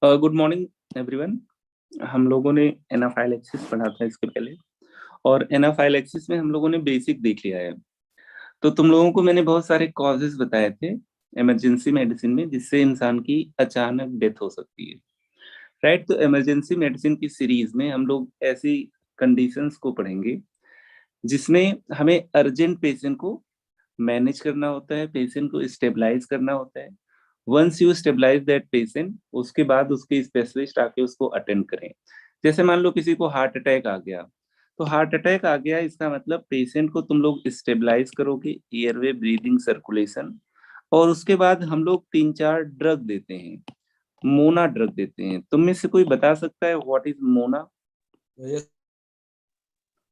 Good morning everyone. हम लोगों ने एनाफाइलेक्सिस पढ़ा था इसके पहले, और एनाफाइलेक्सिस में हम लोगों ने बेसिक देख लिया है। तो तुम लोगों को मैंने बहुत सारे कॉजेज बताए थे इमरजेंसी मेडिसिन में जिससे इंसान की अचानक डेथ हो सकती है, राइट। तो इमरजेंसी मेडिसिन की सीरीज में हम लोग ऐसी कंडीशंस को पढ़ेंगे जिसमें हमें अर्जेंट पेशेंट को मैनेज करना होता है, पेशेंट को स्टेबलाइज करना होता है। Once you stabilise that patient, उसके बाद उसके स्पेशलिस्ट आके उसको अटेंड करें। जैसे मान लो किसी को हार्ट अटैक आ गया, तो हार्ट अटैक आ गया इसका मतलब पेशेंट को तुम लोग स्टेबलाइज करोगे, एयरवे, ब्रीदिंग, सर्कुलेशन, और उसके बाद हम लोग 3-4 ड्रग देते हैं, मोना ड्रग देते हैं। तुम में से कोई बता सकता है व्हाट इज मोना? यस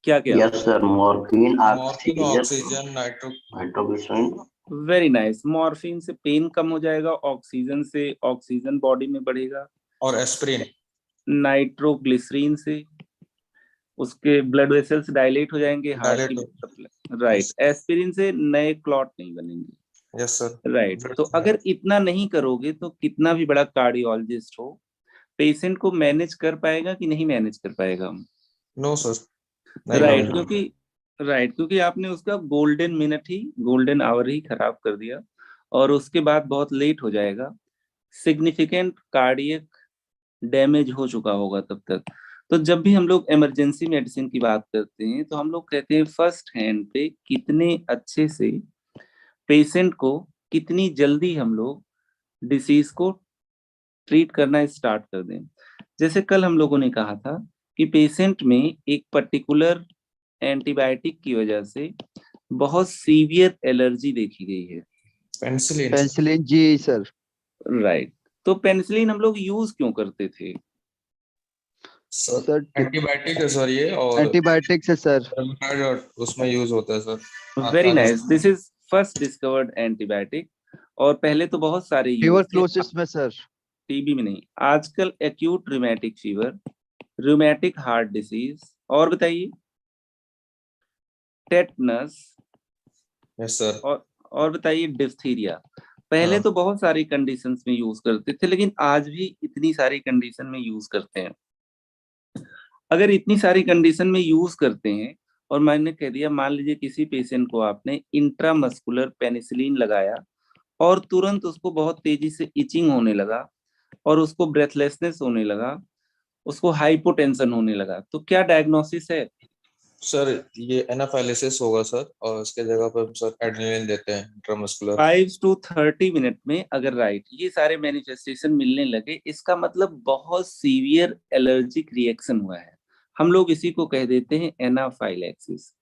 क्या क्या? Sir, morphine, morphine, oxygen, nitroglycerin. Very nice. Morphine से पेन कम हो जाएगा, ऑक्सीजन से ऑक्सीजन बॉडी में बढ़ेगा, और एस्प्रिन। नाइट्रोग्लिसरीन से उसके ब्लड वेसल्स डायलेट हो जाएंगे, हार्ट की सप्लाई, राइट। एस्पिरिन से नए क्लॉट नहीं बनेंगे। Yes sir. राइट। तो अगर इतना नहीं करोगे तो कितना भी बड़ा कार्डियोलॉजिस्ट हो, पेशेंट को मैनेज कर पाएगा कि नहीं मैनेज कर पाएगा? No sir, right. क्योंकि आपने उसका गोल्डन मिनट ही, गोल्डन आवर ही खराब कर दिया, और उसके बाद बहुत लेट हो जाएगा, सिग्निफिकेंट कार्डियक डैमेज हो चुका होगा तब तक। तो जब भी हम लोग इमरजेंसी मेडिसिन की बात करते हैं तो हम लोग कहते हैं फर्स्ट हैंड पे कितने अच्छे से पेशेंट को, कितनी जल्दी हम लोग डिसीज को ट्रीट करना स्टार्ट कर दें। जैसे कल हम लोगों ने कहा था कि पेशेंट में एक पर्टिकुलर एंटीबायोटिक की वजह से बहुत सीवियर एलर्जी देखी गई है, पेनिसिलिन। जी सर। राइट। तो पेनिसिलिन हम लोग यूज क्यों करते थे? सर एंटीबायोटिक है सर ये, और एंटीबायोटिक्स है सर। उसमें यूज होता है sir. Very nice. This is first discovered antibiotic. और पहले तो बहुत सारे यूज थे, ट्यूबरक्लोसिस में सर। टीबी में नहीं। आजकल acute rheumatic fever, rheumatic heart disease, और बताइए, टेटनस, यस सर। और बताइए डिप्थीरिया। पहले हाँ। तो बहुत सारी कंडीशंस में यूज करते थे, लेकिन आज भी इतनी सारी कंडीशन में यूज करते हैं। अगर इतनी सारी कंडीशन में यूज करते हैं, और मैंने कह दिया, मान लीजिए किसी पेशेंट को आपने इंट्रामस्कुलर पेनिसिलिन लगाया और तुरंत उसको बहुत तेजी से इचिंग होने लगा, और उसको ब्रेथलेसनेस होने लगा, उसको हाइपोटेंशन होने लगा, तो क्या डायग्नोसिस है? सर ये एनाफाइलेसिस होगा सर, और इसके जगह पर सर एड्रेनलिन देते हैं इंट्रामस्कुलर। 5 to 30 मिनट में अगर राइट ये सारे मैनिफेस्टेशन मिलने लगे, इसका मतलब बहुत सीवियर एलर्जिक रिएक्शन हुआ है। हम लोग इसी को कह देते हैं एनाफाइलेक्सिस।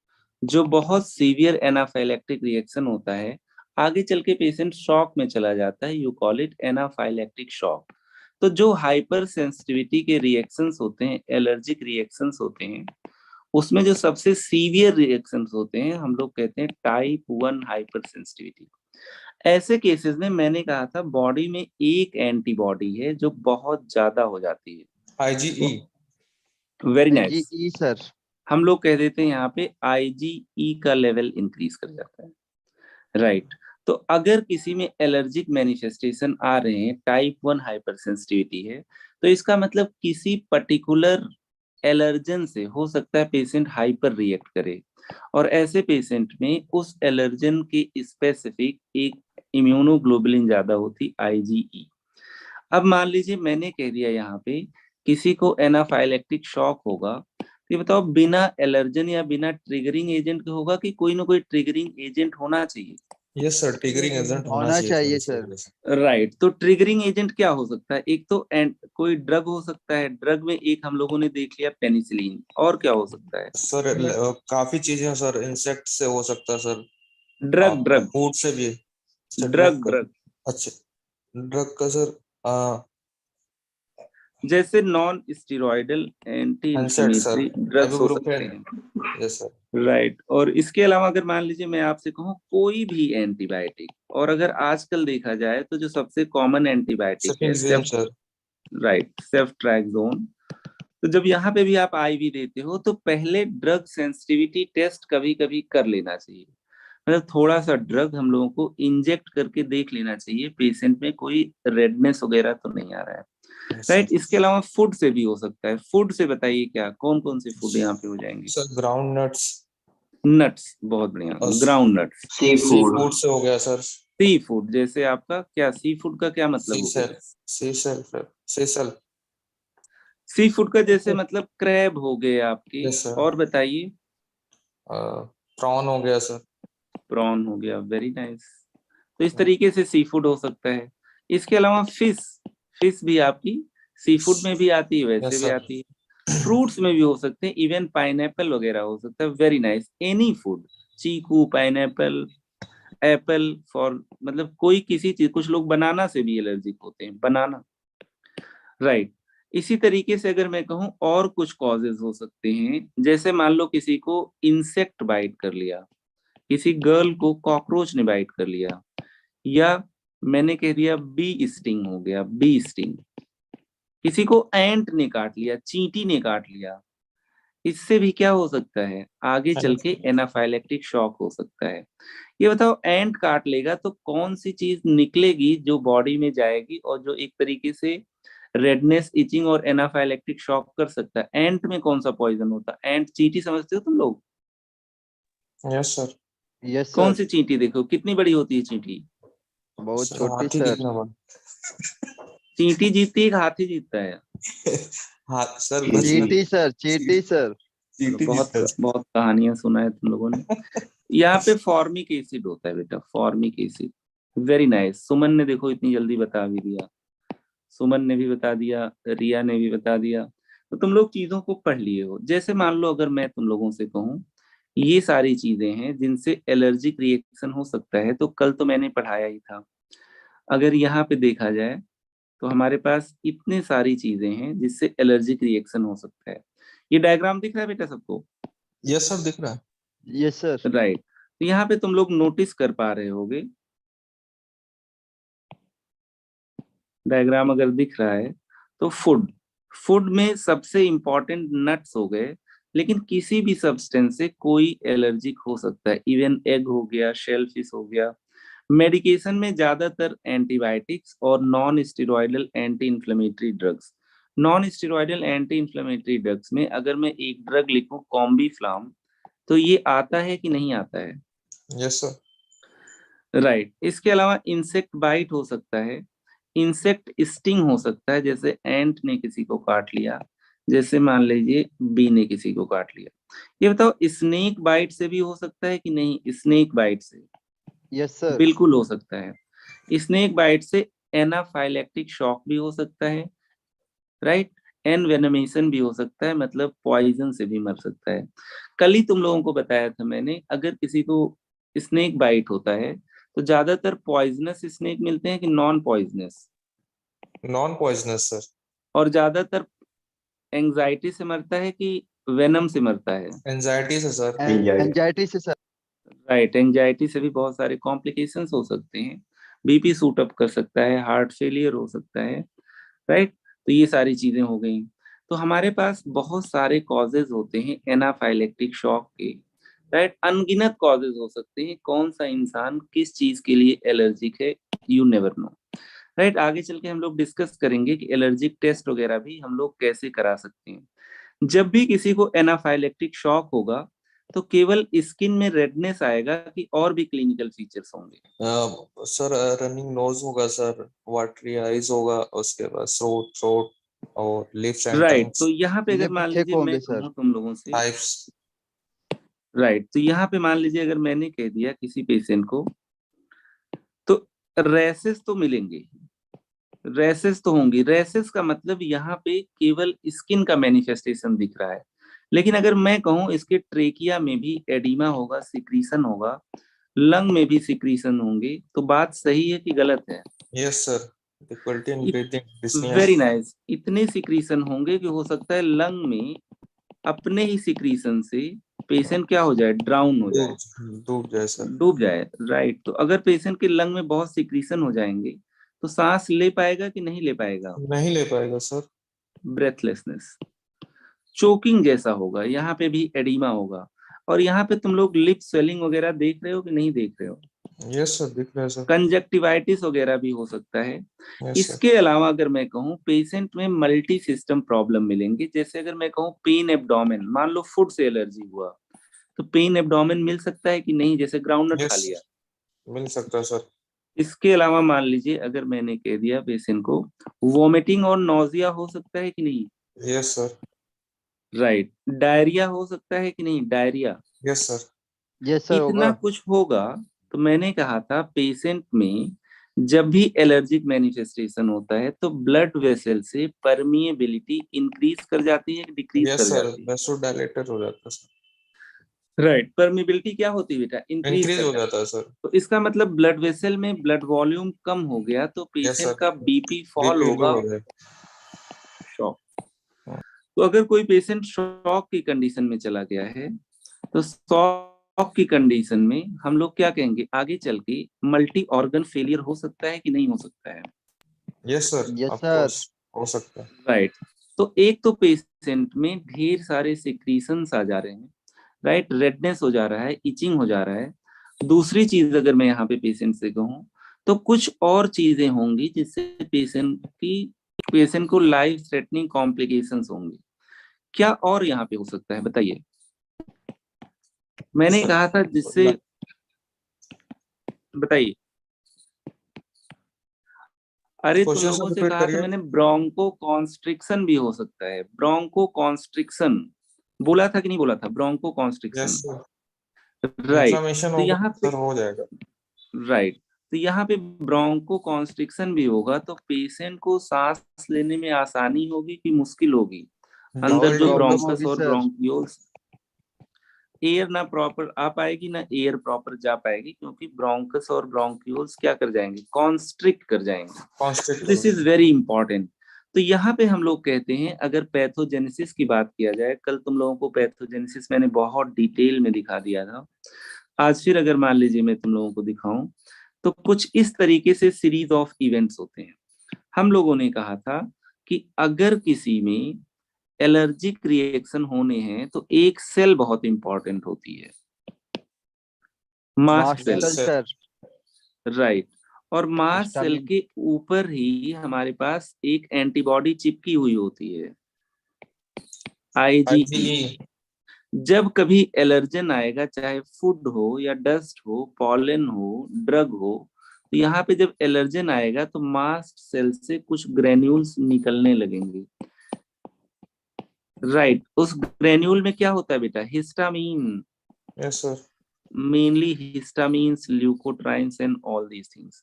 जो बहुत सीवियर एनाफाइलेक्टिक रिएक्शन होता है, आगे चल के पेशेंट शॉक में चला जाता है, you call it anaphylactic shock. तो जो हाइपर सेंसिटिविटी के रिएक्शंस होते हैं, एलर्जिक रिएक्शंस होते हैं, उसमें जो सबसे सीवियर रिएक्शंस होते हैं हम लोग कहते हैं टाइप 1 हाइपर सेंसिटिविटी। ऐसे केसेस में मैंने कहा था बॉडी में एक एंटीबॉडी है जो बहुत ज्यादा हो जाती है, IgE। Very nice. जी सर। हम लोग कह देते हैं यहाँ पे IgE का लेवल इंक्रीज कर जाता है, राइट। तो अगर किसी में एलर्जिक मैनिफेस्टेशन आ रहे हैं, टाइप 1 हाइपर सेंसिटिविटी है, तो इसका मतलब किसी पर्टिकुलर एलर्जन से हो सकता है पेशेंट हाइपर रिएक्ट करे, और ऐसे पेशेंट में उस एलर्जन के स्पेसिफिक एक इम्यूनोग्लोबुलिन ज्यादा होती, IgE। अब मान लीजिए मैंने कह दिया यहाँ पे किसी को एनाफाइलेक्टिक शॉक होगा, तो ये बताओ बिना एलर्जन या बिना ट्रिगरिंग एजेंट के होगा कि कोई ना कोई ट्रिगरिंग एजेंट होना चाहिए? यस सर, ट्रिगरिंग एजेंट होना चाहिए सर। राइट। तो ट्रिगरिंग एजेंट क्या हो सकता है? एक तो कोई ड्रग हो सकता है, ड्रग में एक हम लोगों ने देख लिया पेनिसिलिन, और क्या हो सकता है सर? काफी चीजें सर, इंसेक्ट से हो सकता है सर, ड्रग फूड से भी। ड्रग अच्छा, ड्रग का सर जैसे non steroidal anti inflammatory drugs हो सकते हैं। Yes sir. राइट। और इसके अलावा अगर मान लीजिए मैं आपसे कहूँ कोई भी एंटीबायोटिक, और अगर आजकल देखा जाए तो जो सबसे कॉमन एंटीबायोटिक है राइट, सेफ्ट्रैक्सोन। तो जब यहाँ पे भी आप आईवी देते हो तो पहले ड्रग सेंसिटिविटी टेस्ट कभी कभी कर लेना चाहिए, मतलब थोड़ा सा ड्रग हम लोगों को इंजेक्ट करके देख लेना चाहिए पेशेंट में कोई रेडनेस वगैरह तो नहीं आ रहा है। Yes, right. sir. इसके अलावा फूड से भी हो सकता है। फूड से बताइए क्या कौन कौन से फूड यहाँ पे हो जाएंगे? सर ग्राउंड नट्स, नट्स, बहुत बढ़िया, और ग्राउंड नट्स। सी सी फूड, फूड से हो गया सर, सी फूड जैसे आपका क्या, सी फूड का क्या मतलब सी हो सेल, गया? सी सेल, सी सेल। सी फूड का जैसे मतलब क्रैब हो गए आपके, यस सर। और बताइए। प्रॉन हो गया सर। प्रॉन हो गया, वेरी नाइस। तो इस तरीके से सी फूड हो सकता है। इसके अलावा फिश, फिश भी आपकी सी फूड में भी आती है, वैसे यस भी सर। आती है। फ्रूट्स में भी हो सकते हैं, इवन पाइनएप्पल वगैरह हो सकता है, very nice. Any food, chikoo, pineapple, apple, for मतलब कोई किसी चीज, कुछ लोग बनाना से भी एलर्जिक होते हैं, बनाना, राइट। इसी तरीके से अगर मैं कहूँ और कुछ कॉजेज हो सकते हैं, जैसे मान लो किसी को इंसेक्ट बाइट कर लिया, किसी गर्ल को कॉकरोच ने बाइट कर लिया, या मैंने कह दिया बी स्टिंग हो गया, बी स्टिंग। किसी को एंट ने काट लिया, चींटी ने काट लिया। इससे भी क्या हो सकता है, आगे चल के एनाफाइलेक्टिक शॉक हो सकता है। ये बताओ, एंट काट लेगा तो कौन सी चीज निकलेगी जो बॉडी में जाएगी और जो एक तरीके से रेडनेस, इचिंग और एनाफाइलेक्टिक शॉक कर सकता है? एंट में कौन सा पॉइजन होता है? एंट, चींटी समझते हो तुम लोग? Yes sir. यस कौन सर। सी चींटी? देखो कितनी बड़ी होती है चींटी। बहुत सर छोटी हाथी सर। कितना बड़ा? चींटी जीतती है कि हाथी जीतता है? हाँ सर, चींटी। बचपन चींटी सर, चींटी सर। चींटी बहुत जीतता है सर। बहुत कहानियां सुना है तुम लोगों ने। यहाँ पे फॉर्मिक एसिड होता है बेटा, formic acid. Very nice. Suman ने देखो इतनी जल्दी बता भी दिया, सुमन ने भी बता दिया, रिया ने भी बता दिया। तो तुम लोग चीजों को पढ़ लिए हो। जैसे मान लो अगर मैं तुम लोगों से कहूँ ये सारी चीजें हैं जिनसे एलर्जिक रिएक्शन हो सकता है, तो कल तो मैंने पढ़ाया ही था। अगर यहाँ पे देखा जाए तो हमारे पास इतने सारी चीजें हैं जिससे एलर्जिक रिएक्शन हो सकता है। ये डायग्राम दिख रहा है बेटा सबको? यस सर, दिख रहा है। Yes sir. राइट। तो यहाँ पे तुम लोग नोटिस कर पा रहे होगे, डायग्राम अगर दिख रहा है तो फूड, फूड में सबसे इंपॉर्टेंट नट्स हो गए, लेकिन किसी भी सब्सटेंस से कोई एलर्जिक हो सकता है। इवन एग हो गया, शेल फिश हो गया। मेडिकेशन में ज्यादातर एंटीबायोटिक्स और non steroidal anti inflammatory drugs. Non steroidal anti inflammatory drugs में अगर मैं एक ड्रग लिखूं कॉम्बीफ्लाम, तो ये आता है कि नहीं आता है? Yes sir. राइट। इसके अलावा इंसेक्ट बाइट हो सकता है, इंसेक्ट स्टिंग हो सकता है, जैसे एंट ने किसी को काट लिया, जैसे मान लीजिए बी ने किसी को काट लिया। ये बताओ, स्नेक बाइट से भी हो सकता है कि नहीं? स्नेक बाइट से यस सर। बिल्कुल हो सकता है। स्नेक बाइट से एनाफाइलेक्टिक शॉक भी हो सकता है, राइट। एनवेनमेशन भी हो सकता है, मतलब पॉइजन से भी मर सकता है। कल ही तुम लोगों को बताया था मैंने, अगर किसी को स्नेक बाइट होता है तो ज्यादातर पॉइजनस स्नेक मिलते हैं कि non poisonous? Non poisonous sir. और ज्यादातर एंजाइटी से मरता है कि वेनम से मरता है? एंजाइटी से सर। एंजाइटी से सर। राइट। एंजाइटी से भी बहुत सारे कॉम्प्लिकेशंस हो सकते हैं, बीपी शूट अप कर सकता है, हार्ट फेलियर हो सकता है, राइट। तो ये सारी चीजें हो गई। तो हमारे पास बहुत सारे कॉजेज होते हैं एनाफाइलेक्टिक शॉक के, राइट। अनगिनत कॉजेज हो सकते हैं, कौन सा इंसान किस चीज के लिए एलर्जिक है, यू नेवर नो, राइट। आगे चल के हम लोग डिस्कस करेंगे कि एलर्जिक टेस्ट वगैरह भी हम लोग कैसे करा सकते हैं। जब भी किसी को एनाफाइलेक्टिक शॉक होगा तो केवल स्किन में रेडनेस आएगा कि और भी क्लिनिकल फीचर्स होंगे? सर रनिंग नोज होगा सर, वाटरी आईज होगा, उसके बाद थ्रोट थ्रोट और लिप्स एंड राइट। तो टंग्स, यहाँ पे अगर लिप मान थिक लीजिए मैं होंगे सर। कहूँ तुम लोगों से, टाइप्स। राइट, तो यहाँ पे मान लीजिए अगर मैंने कह दिया किसी पेशेंट को, तो रैसेस तो मिलेंगे, रैसेस तो होंगी। रैसेस का मतलब यहाँ पे केवल स्किन का मैनिफेस्टेशन दिख रहा है, लेकिन अगर मैं कहूँ इसके ट्रेकिया में भी एडिमा होगा, सिक्रीशन होगा, लंग में भी सिक्रीशन होंगे, तो बात सही है कि गलत है? Yes sir, difficulty in breathing, dyspnoea. Very nice. इतने सिक्रीशन होंगे कि हो सकता है लंग में अपने ही सिक्रीशन से पेशेंट क्या हो जाए, ड्राउन हो जाए, डूब डूब जाए सर। डूब जाए, राइट। तो अगर पेशेंट के लंग में बहुत सिक्रीशन हो जाएंगे तो सांस ले पाएगा कि नहीं ले पाएगा? नहीं ले पाएगा सर। ब्रेथलेसनेस, चोकिंग जैसा होगा, यहाँ पे भी एडिमा होगा। और यहाँ पे तुम लोग लिप स्वेलिंग वगैरह देख रहे हो कि नहीं देख रहे हो? यस सर, दिख रहा है सर। कंजक्टिवाइटिस वगैरह भी हो सकता है। Yes sir. इसके अलावा अगर मैं कहूँ पेशेंट में मल्टी सिस्टम प्रॉब्लम मिलेंगे, जैसे अगर मैं कहूँ पेन एब्डोमेन, मान लो फूड से एलर्जी हुआ तो पेन एब्डोमेन मिल सकता है कि नहीं, जैसे ग्राउंडनट खा यस, लिया। मिल सकता है सर। इसके अलावा मान लीजिए अगर मैंने कह दिया पेशेंट को वोमिटिंग और नोजिया हो सकता है कि नहीं, यस सर। राइट। डायरिया हो सकता है कि नहीं, diarrhoea. Yes sir. Yes sir इतना होगा। कुछ होगा। तो मैंने कहा था पेशेंट में जब भी एलर्जिक मैनिफेस्टेशन होता है तो ब्लड वेसल से परमिएबिलिटी इंक्रीज कर जाती है, डिक्रीज यस कर सर, जाती है, वैसोडाइलेटर हो जाता है सर। राइट। परमिएबिलिटी क्या होती है बेटा, इंक्रीज इंक्रीज कर हो जाती जाता है। है सर। तो इसका मतलब ब्लड वेसल में ब्लड वॉल्यूम कम हो गया तो यस पेशेंट सर, का बीपी फॉल बीपी लो होगा, हो जाएगा। शॉक। तो अगर कोई पेशेंट शॉक की कंडीशन में चला गया है तो शॉक की कंडीशन में हम लोग क्या कहेंगे, आगे चल के मल्टी ऑर्गन फेलियर हो सकता है कि नहीं हो सकता है, yes sir, yes of sir. Course हो सकता है। राइट। तो एक तो पेशेंट में ढेर सारे सिक्रीशंस आ जा रहे हैं, राइट, रेडनेस हो जा रहा है, इचिंग हो जा रहा है। दूसरी चीज अगर मैं यहाँ पे पेशेंट से कहूँ तो कुछ और चीजें होंगी जिससे पेशेंट को लाइफ थ्रेटनिंग कॉम्प्लिकेशंस होंगी। क्या और यहाँ पे हो सकता है बताइए। मैंने सर, कहा था जिससे, बताइए। अरे तुम क्वेश्चन लोगों से रिपीट कहा था करिए। मैंने ब्रोंको कॉन्स्ट्रिक्शन भी हो सकता है, ब्रोंको कॉन्स्ट्रिक्शन बोला था कि नहीं बोला था, broncho yes constriction, sir, right. Inflammation तो होगा यहाँ पे, सर, हो जाएगा। राइट, तो यहाँ पे ब्रोंको कॉन्स्ट्रिक्शन भी होगा तो पेशेंट को सांस लेने में आसानी होगी कि मुश्किल होगी, अंदर डबल जो प्रॉब्लम ब्रोंकस होगी और सर। ब्रोंक्यूल्स, एयर ना प्रॉपर आ पाएगी ना एयर प्रॉपर जा पाएगी, क्योंकि ब्रोंकस और ब्रोंक्यूल्स क्या कर जाएंगे, कॉन्स्ट्रिक्ट कर जाएंगे। Constant this is very important. तो यहाँ पे हम लोग कहते हैं अगर पैथोजेनेसिस की बात किया जाए, कल तुम लोगों को पैथोजेनेसिस मैंने बहुत डिटेल में दिखा दिया था, आज फिर अगर मान लीजिए मैं तुम लोगों को दिखाऊं तो कुछ इस तरीके से सीरीज ऑफ इवेंट्स होते हैं। हम लोगों ने कहा था कि अगर किसी में एलर्जिक रिएक्शन होने हैं तो एक सेल बहुत इंपॉर्टेंट होती है, mast mast cell, yes cell sir. Sir. Right. और मास्ट सेल स्टामिन। के ऊपर ही हमारे पास एक एंटीबॉडी चिपकी हुई होती है, आईजीई। आईजीई। जब कभी एलर्जन आएगा, चाहे फूड हो या डस्ट हो, पॉलन हो, ड्रग हो, तो यहाँ पे जब एलर्जन आएगा तो मास्ट सेल से कुछ ग्रेन्यूल्स निकलने लगेंगे, राइट। उस ग्रेन्यूल में क्या होता है बेटा, histamine, yes sir. Mainly histamines, leukotrienes and all these things.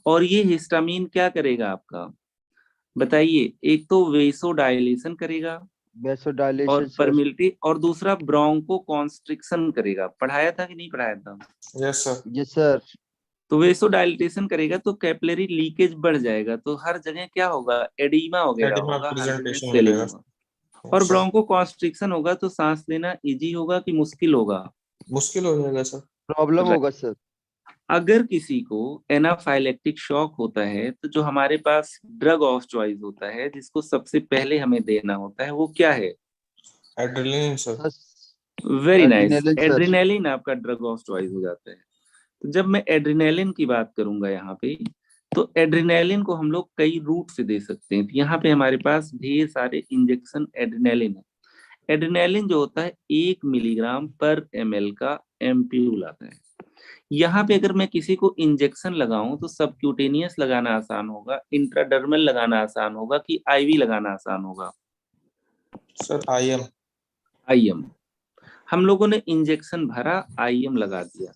और ये हिस्टामीन क्या करेगा आपका, बताइए। एक तो वेसोडाइलेशन करेगा और वैसोडाइलेशन सर। परमिलिटी, और दूसरा ब्रोंको कॉन्स्ट्रिक्शन करेगा। पढ़ाया था कि नहीं पढ़ाया था। Yes sir. Yes sir. तो वेसोडाइलेशन करेगा तो कैपिलरी लीकेज बढ़ जाएगा, तो हर जगह क्या होगा, एडिमा वगैरह एडिमा होगा, हर जगह प्रेजेंटेशन स्वेलिंग मिलेगा। होगा। और यस सर, ब्रोंको कॉन्स्ट्रिक्शन होगा तो सांस लेना इजी होगा कि मुश्किल होगा, मुश्किल हो जाएगा सर। Problem right. होगा सर। अगर किसी को एनाफाइलेक्टिक शॉक होता है तो जो हमारे पास ड्रग ऑफ चॉइस होता है जिसको सबसे पहले हमें देना होता है वो क्या है, adrenaline sir. Very nice, adrenaline sir. Adrenaline आपका ड्रग ऑफ चॉइस हो जाता है। तो जब मैं एड्रेनालिन की बात करूंगा यहाँ पे, तो एड्रेनालिन को हम लोग कई रूट से दे सकते हैं। तो यहाँ पे हमारे पास ढेर सारे इंजेक्शन एड्रेनालिन है। एड्रेनालिन जो होता है 1 मिलीग्राम पर ml का एम्प्यूल आता है। यहाँ पे अगर मैं किसी को इंजेक्शन लगाऊं तो सबक्यूटेनियस लगाना आसान होगा, इंट्राडर्मल लगाना आसान होगा कि आईवी लगाना आसान होगा, सर आईएम। आईएम। हम लोगों ने इंजेक्शन भरा, आईएम लगा दिया।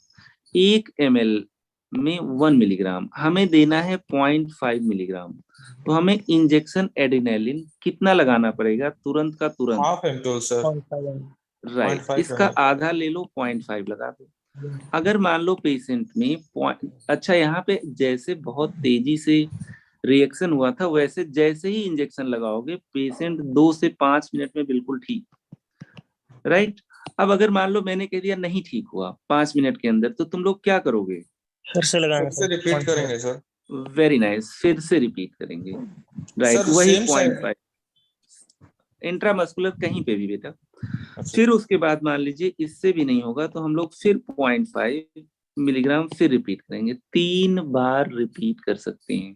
1 ml में 1 मिलीग्राम, हमें देना है 0.5 मिलीग्राम। तो हमें इंजेक्शन एड्रेनालिन कितना लगाना पड़ेगा, तुरंत का तुरंत, हाफ एम्प्यूल सर। राइट। 0.5 इसका ml। आधा ले लो, 0.5 लगा दो। अगर मान लो पेशेंट में अच्छा यहाँ पे जैसे बहुत तेजी से रिएक्शन हुआ था वैसे जैसे ही इंजेक्शन लगाओगे पेशेंट 2 से 5 मिनट में बिल्कुल ठीक, राइट। अब अगर मान लो मैंने कह दिया नहीं ठीक हुआ 5 मिनट के अंदर, तो तुम लोग क्या करोगे, फिर से लगाएंगे फिर से रिपीट करेंगे सर। वेरी नाइस, फिर से रिपीट करेंगे, राइट। सर वही सेम साइड। 0.5 इंट्रामस्कुलर कहीं पे भी बेटा। अच्छा। फिर उसके बाद मान लीजिए इससे भी नहीं होगा तो हम लोग फिर 0.5 मिलीग्राम फिर रिपीट करेंगे, 3 बार रिपीट कर सकते हैं।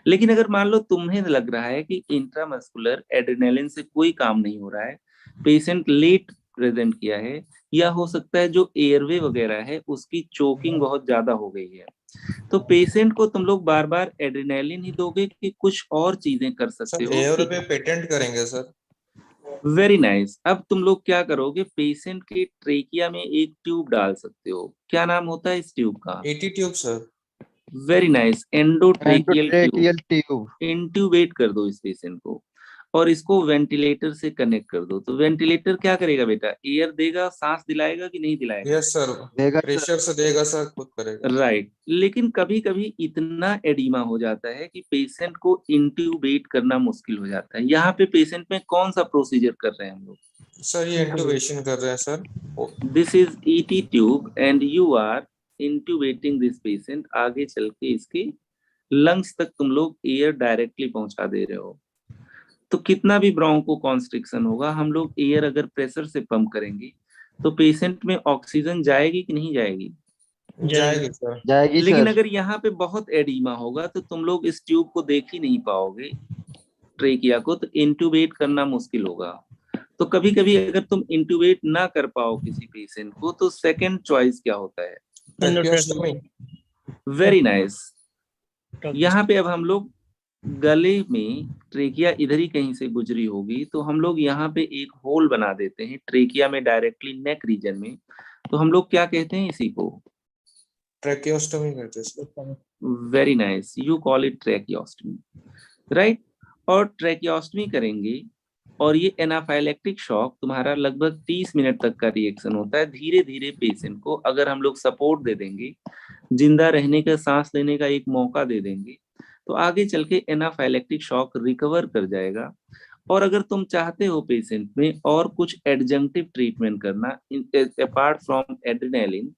लेकिन अगर मान लो तुम्हें लग रहा है कि इंट्रामस्कुलर एड्रेनालिन से कोई काम नहीं हो रहा है, पेशेंट लेट प्रेजेंट किया है, या हो सकता है जो एयरवे वगैरह है उसकी चोकिंग बहुत ज्यादा हो गई है, तो पेशेंट को तुम लोग बार बार एड्रेनालिन ही दोगे कि कुछ और चीजें कर सकते सर हो एयर कि पे पेटेंट करेंगे सर। Very nice. अब तुम लोग क्या करोगे, पेशेंट के ट्रेकिया में एक ट्यूब डाल सकते हो। क्या नाम होता है इस ट्यूब का? Eighty tube sir. Very nice, endotracheal tube. Endotracheal tube. Intubate कर दो इस पेशेंट को और इसको वेंटिलेटर से कनेक्ट कर दो। तो वेंटिलेटर क्या करेगा बेटा, एयर देगा, सांस दिलाएगा कि नहीं दिलाएगा? यस सर, देगा सर। प्रेशर से देगा सर, खुद करेगा। राइट। लेकिन कभी कभी इतना एडिमा हो जाता है कि पेशेंट को इंट्यूबेट करना मुश्किल हो जाता है। यहाँ पे पेशेंट में कौन सा प्रोसीजर कर रहे हैं हम लोग? सर ये इंट्यूबेशन कर रहे हैं sir. This is ET tube and you are intubating this patient. आगे चल के इसके लंग्स तक तुम लोग एयर डायरेक्टली पहुंचा दे रहे हो। तो कितना भी ब्रोंको कॉन्स्ट्रिक्शन होगा, हम लोग एयर अगर प्रेशर से पंप करेंगे तो पेशेंट में ऑक्सीजन जाएगी कि नहीं जाएगी? जाएगी सर। जाएगी लेकिन सर। अगर यहाँ पे बहुत एडिमा होगा तो तुम लोग इस ट्यूब को देख ही नहीं पाओगे, ट्रेकिया को, तो इंट्यूबेट करना मुश्किल होगा। तो कभी कभी अगर तुम इंट्यूबेट ना कर पाओ किसी पेशेंट को तो सेकंड चॉइस क्या होता है? ट्रैकियोस्टोमी। Very nice. यहाँ पे अब हम लोग गले में, ट्रेकिया इधर ही कहीं से गुजरी होगी तो हम लोग यहाँ पे एक होल बना देते हैं ट्रेकिया में डायरेक्टली नेक रीजन में। तो हम लोग क्या कहते हैं इसी को? ट्रैकियोस्टोमी करते हैं sir. Very nice, you call it tracheostomy, right. और ट्रैकियोस्टमी करेंगे और ये एनाफाइलेक्टिक शॉक तुम्हारा लगभग 30 मिनट तक का रिएक्शन होता है। धीरे धीरे पेशेंट को अगर हम लोग सपोर्ट दे देंगे, जिंदा रहने का, सांस लेने का एक मौका दे देंगे, तो आगे चल के एनाफाइलेक्टिक शॉक रिकवर कर जाएगा। और अगर तुम चाहते हो पेशेंट में और कुछ एडजंक्टिव ट्रीटमेंट करना अपार्ट फ्रॉम एड्रेनालिन,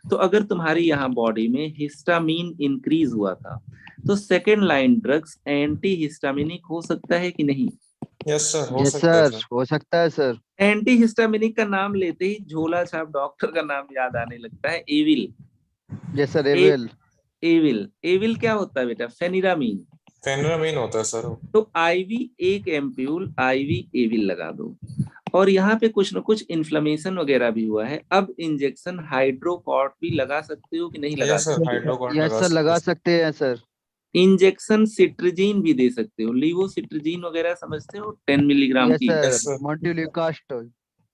तो अगर तुम्हारी यहाँ बॉडी में हिस्टामीन इंक्रीज हुआ था तो second line drugs anti histaminic हो सकता है कि नहीं? यस सर, हो यस सकता है सर, सर। हो सकता है सर। एंटी हिस्टामिनिक का नाम लेते ही झोला छाप डॉक्टर का नाम याद आने लगता है, Avil. Yes sir, Avil. Avil, Avil क्या होता है बेटा? फेनिरामीन। फेनरामीन होता है सर। तो आईवी एक एम्प्यूल आईवी एविल लगा दो। और यहाँ पे कुछ न कुछ इन्फ्लेमेशन वगैरह भी हुआ है। अब इंजेक्शन हाइड्रोकॉर्ट भी लगा सकते हो कि नहीं लगा यस सर, सकते? हाइड्रोकॉर्ड यस लगा सर, सकते लगा हैं। सकते हैं सर। इंजेक्शन सिट्रजीन भी दे सकते हो, लीवोसिट्रजीन वगैरह समझते हो, 10 मिलीग्राम यस की। Sir, yes sir. मोंटेल्यूकास्ट।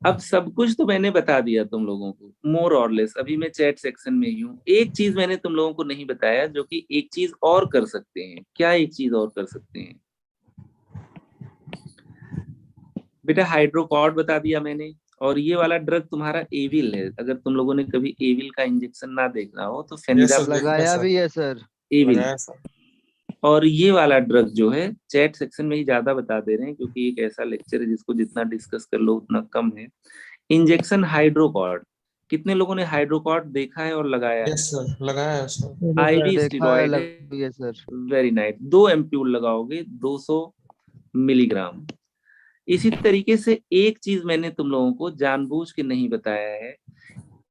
अब सब कुछ तो मैंने बता दिया तुम लोगों को, मोर और लेस। अभी मैं चैट सेक्शन में ही हूँ। एक चीज मैंने तुम लोगों को नहीं बताया, जो कि एक चीज और कर सकते हैं। क्या एक चीज और कर सकते हैं बेटा? हाइड्रोकॉर्ड बता दिया मैंने। और ये वाला ड्रग तुम्हारा एविल है। अगर तुम लोगों ने कभी एविल का इंजेक्शन ना देखना हो तो यस फेनिरा सर, देखा है लगाया सर। भी है सर। एविल। लगाया सर। और ये वाला ड्रग जो है, चैट सेक्शन में ही ज्यादा बता दे रहे हैं क्योंकि एक ऐसा लेक्चर है जिसको जितना डिस्कस कर लो उतना कम है। इंजेक्शन हाइड्रोकॉर्ड। कितने लोगों ने हाइड्रोकॉर्ड देखा है और लगाया है? यस सर, लगाया है सर। आईवी देखा है, स्टेरॉइड है। लगी है सर। Very nice. 2 एम्प्यूल लगाओगे 200 मिलीग्राम। इसी तरीके से एक चीज मैंने तुम लोगों को जानबूझ के नहीं बताया है,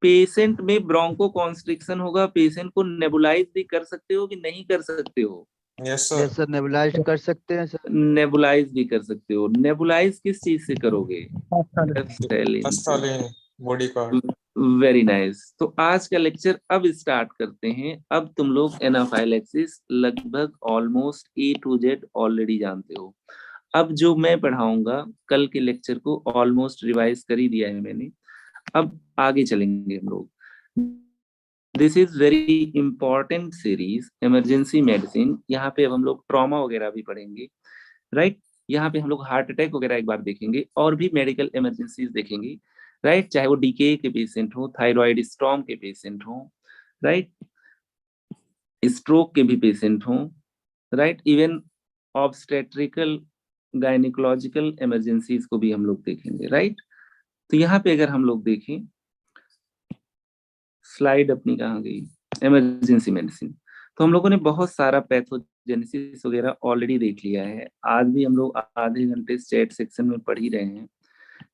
पेशेंट में ब्रोंको कॉन्स्ट्रिक्शन होगा, पेशेंट को नेबुलाइज भी कर सकते हो कि नहीं कर सकते हो? Yes sir. Yes sir, nebulise कर सकते हैं सर। नेबुलाइज भी कर सकते हो। नेबुलाइज किस चीज से करोगे? सेलिन से। अस्टालिन बॉडी कार्ड। Very nice. तो आज का लेक्चर अब स्टार्ट करते हैं। अब तुम लोग एनाफाइलेक्सिस लगभग almost A to Z already जानते हो। अब जो मैं पढ़ाऊंगा कल के लेक्चर को ऑलमोस्ट रिवाइज कर ही दिया है मैंने। अब आगे चलेंगे हम लोग। This is very important series, emergency medicine. यहाँ पे अब हम लोग ट्रॉमा वगैरह भी पढ़ेंगे, राइट। यहाँ पे हम लोग हार्ट अटैक वगैरह एक बार देखेंगे और भी मेडिकल इमरजेंसीज देखेंगे, राइट। चाहे वो डीके के पेशेंट हो, थायराइड स्टॉर्म के पेशेंट हो, राइट, स्ट्रोक के भी पेशेंट हो, right, even obstetrical gynaecological emergencies को भी हम लोग देखेंगे, राइट। तो यहाँ पे अगर हम लोग देखें, स्लाइड अपनी कहाँ गई, इमरजेंसी मेडिसिन। तो हम लोगों ने बहुत सारा पैथोजेनेसिस वगैरह ऑलरेडी देख लिया है। आज भी हम लोग आधे घंटे चैट सेक्शन में पढ़ ही रहे हैं।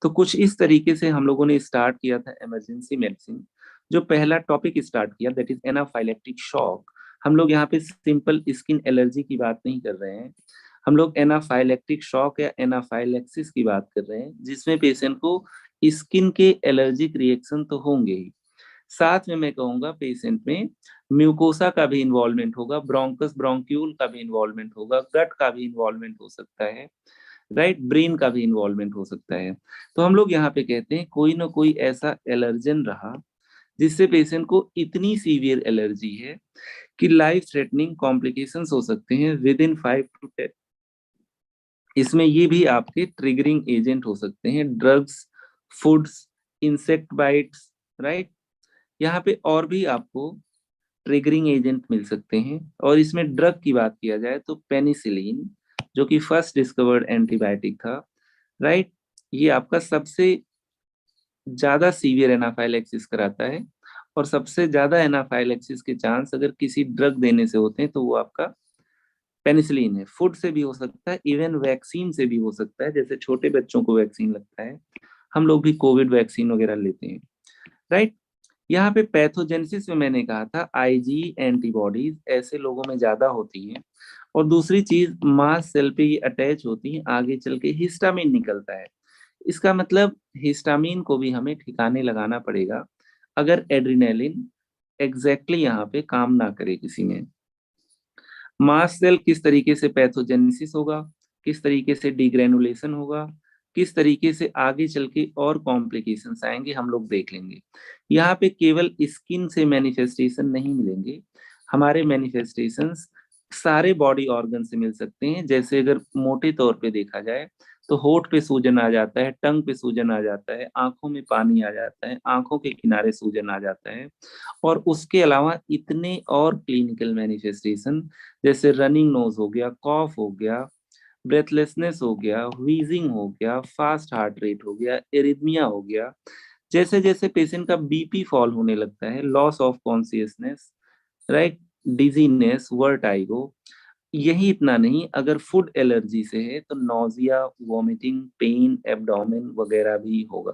तो कुछ इस तरीके से हम लोगों ने स्टार्ट किया था इमरजेंसी मेडिसिन। जो पहला टॉपिक स्टार्ट किया दैट इज एनाफाइलेक्टिक शॉक। हम लोग यहाँ पे सिंपल स्किन एलर्जी की बात नहीं कर रहे हैं, हम लोग एनाफाइलेक्टिक शॉक या एनाफाइलेक्सिस की बात कर रहे हैं, जिसमें पेशेंट को स्किन के एलर्जिक रिएक्शन तो होंगे ही, साथ में मैं कहूंगा पेशेंट में म्यूकोसा का भी इन्वॉल्वमेंट होगा, ब्रोंकस ब्रोंक्यूल का भी इन्वॉल्वमेंट होगा, गट का भी इन्वॉल्वमेंट हो सकता है, राइट, ब्रेन का भी इन्वॉल्वमेंट हो सकता है। तो हम लोग यहाँ पे कहते हैं कोई ना कोई ऐसा एलर्जन रहा जिससे पेशेंट को इतनी सीवियर एलर्जी है कि लाइफ थ्रेटनिंग कॉम्प्लिकेशंस हो सकते हैं विद इन 5 to 10। इसमें ये भी आपके ट्रिगरिंग एजेंट हो सकते हैं, drugs, foods, insect bytes, right. यहाँ पे और भी आपको ट्रिगरिंग एजेंट मिल सकते हैं। और इसमें ड्रग की बात किया जाए तो पेनिसिलिन, जो कि फर्स्ट डिस्कवर्ड एंटीबायोटिक था, राइट, ये आपका सबसे ज्यादा सीवियर एनाफाइलेक्सिस कराता है, और सबसे ज्यादा एनाफाइलेक्सिस के चांस अगर किसी ड्रग देने से होते हैं तो वो आपका पेनिसिलिन है। फूड से भी हो सकता है, इवन वैक्सीन से भी हो सकता है, जैसे छोटे बच्चों को वैक्सीन लगता है, हम लोग भी कोविड वैक्सीन वगैरह लेते हैं, राइट। यहाँ पे पैथोजेनेसिस में मैंने कहा था आईजी एंटीबॉडीज ऐसे लोगों में ज्यादा होती हैं, और दूसरी चीज मास सेल पे ये अटैच होती है, आगे चल के हिस्टामिन निकलता है। इसका मतलब हिस्टामिन को भी हमें ठिकाने लगाना पड़ेगा अगर एड्रिनलिन एग्जैक्टली यहाँ पे काम ना करे किसी में। मास सेल किस तरीके से पैथोजेनेसिस होगा, किस तरीके से डिग्रेनुलेशन होगा, किस तरीके से आगे चल के और कॉम्प्लिकेशंस आएंगे, हम लोग देख लेंगे। यहाँ पे केवल स्किन से मैनिफेस्टेशन नहीं मिलेंगे, हमारे मैनिफेस्टेशंस सारे बॉडी ऑर्गन से मिल सकते हैं। जैसे अगर मोटे तौर पे देखा जाए तो होठ पे सूजन आ जाता है, टंग पे सूजन आ जाता है, आंखों में पानी आ जाता है, आंखों के किनारे सूजन आ जाता है, और उसके अलावा इतने और क्लिनिकल मैनिफेस्टेशन जैसे रनिंग नोज हो गया, कॉफ हो गया, ब्रेथलेसनेस हो गया, व्हीजिंग हो गया, फास्ट हार्ट रेट हो गया, एरिथमिया हो गया। जैसे जैसे पेशेंट का बीपी फॉल होने लगता है, loss of consciousness, right, dizziness, vertigo. यही इतना नहीं, अगर फूड एलर्जी से है तो नोजिया, वॉमिटिंग, पेन, एब्डोमेन वगैरह भी होगा।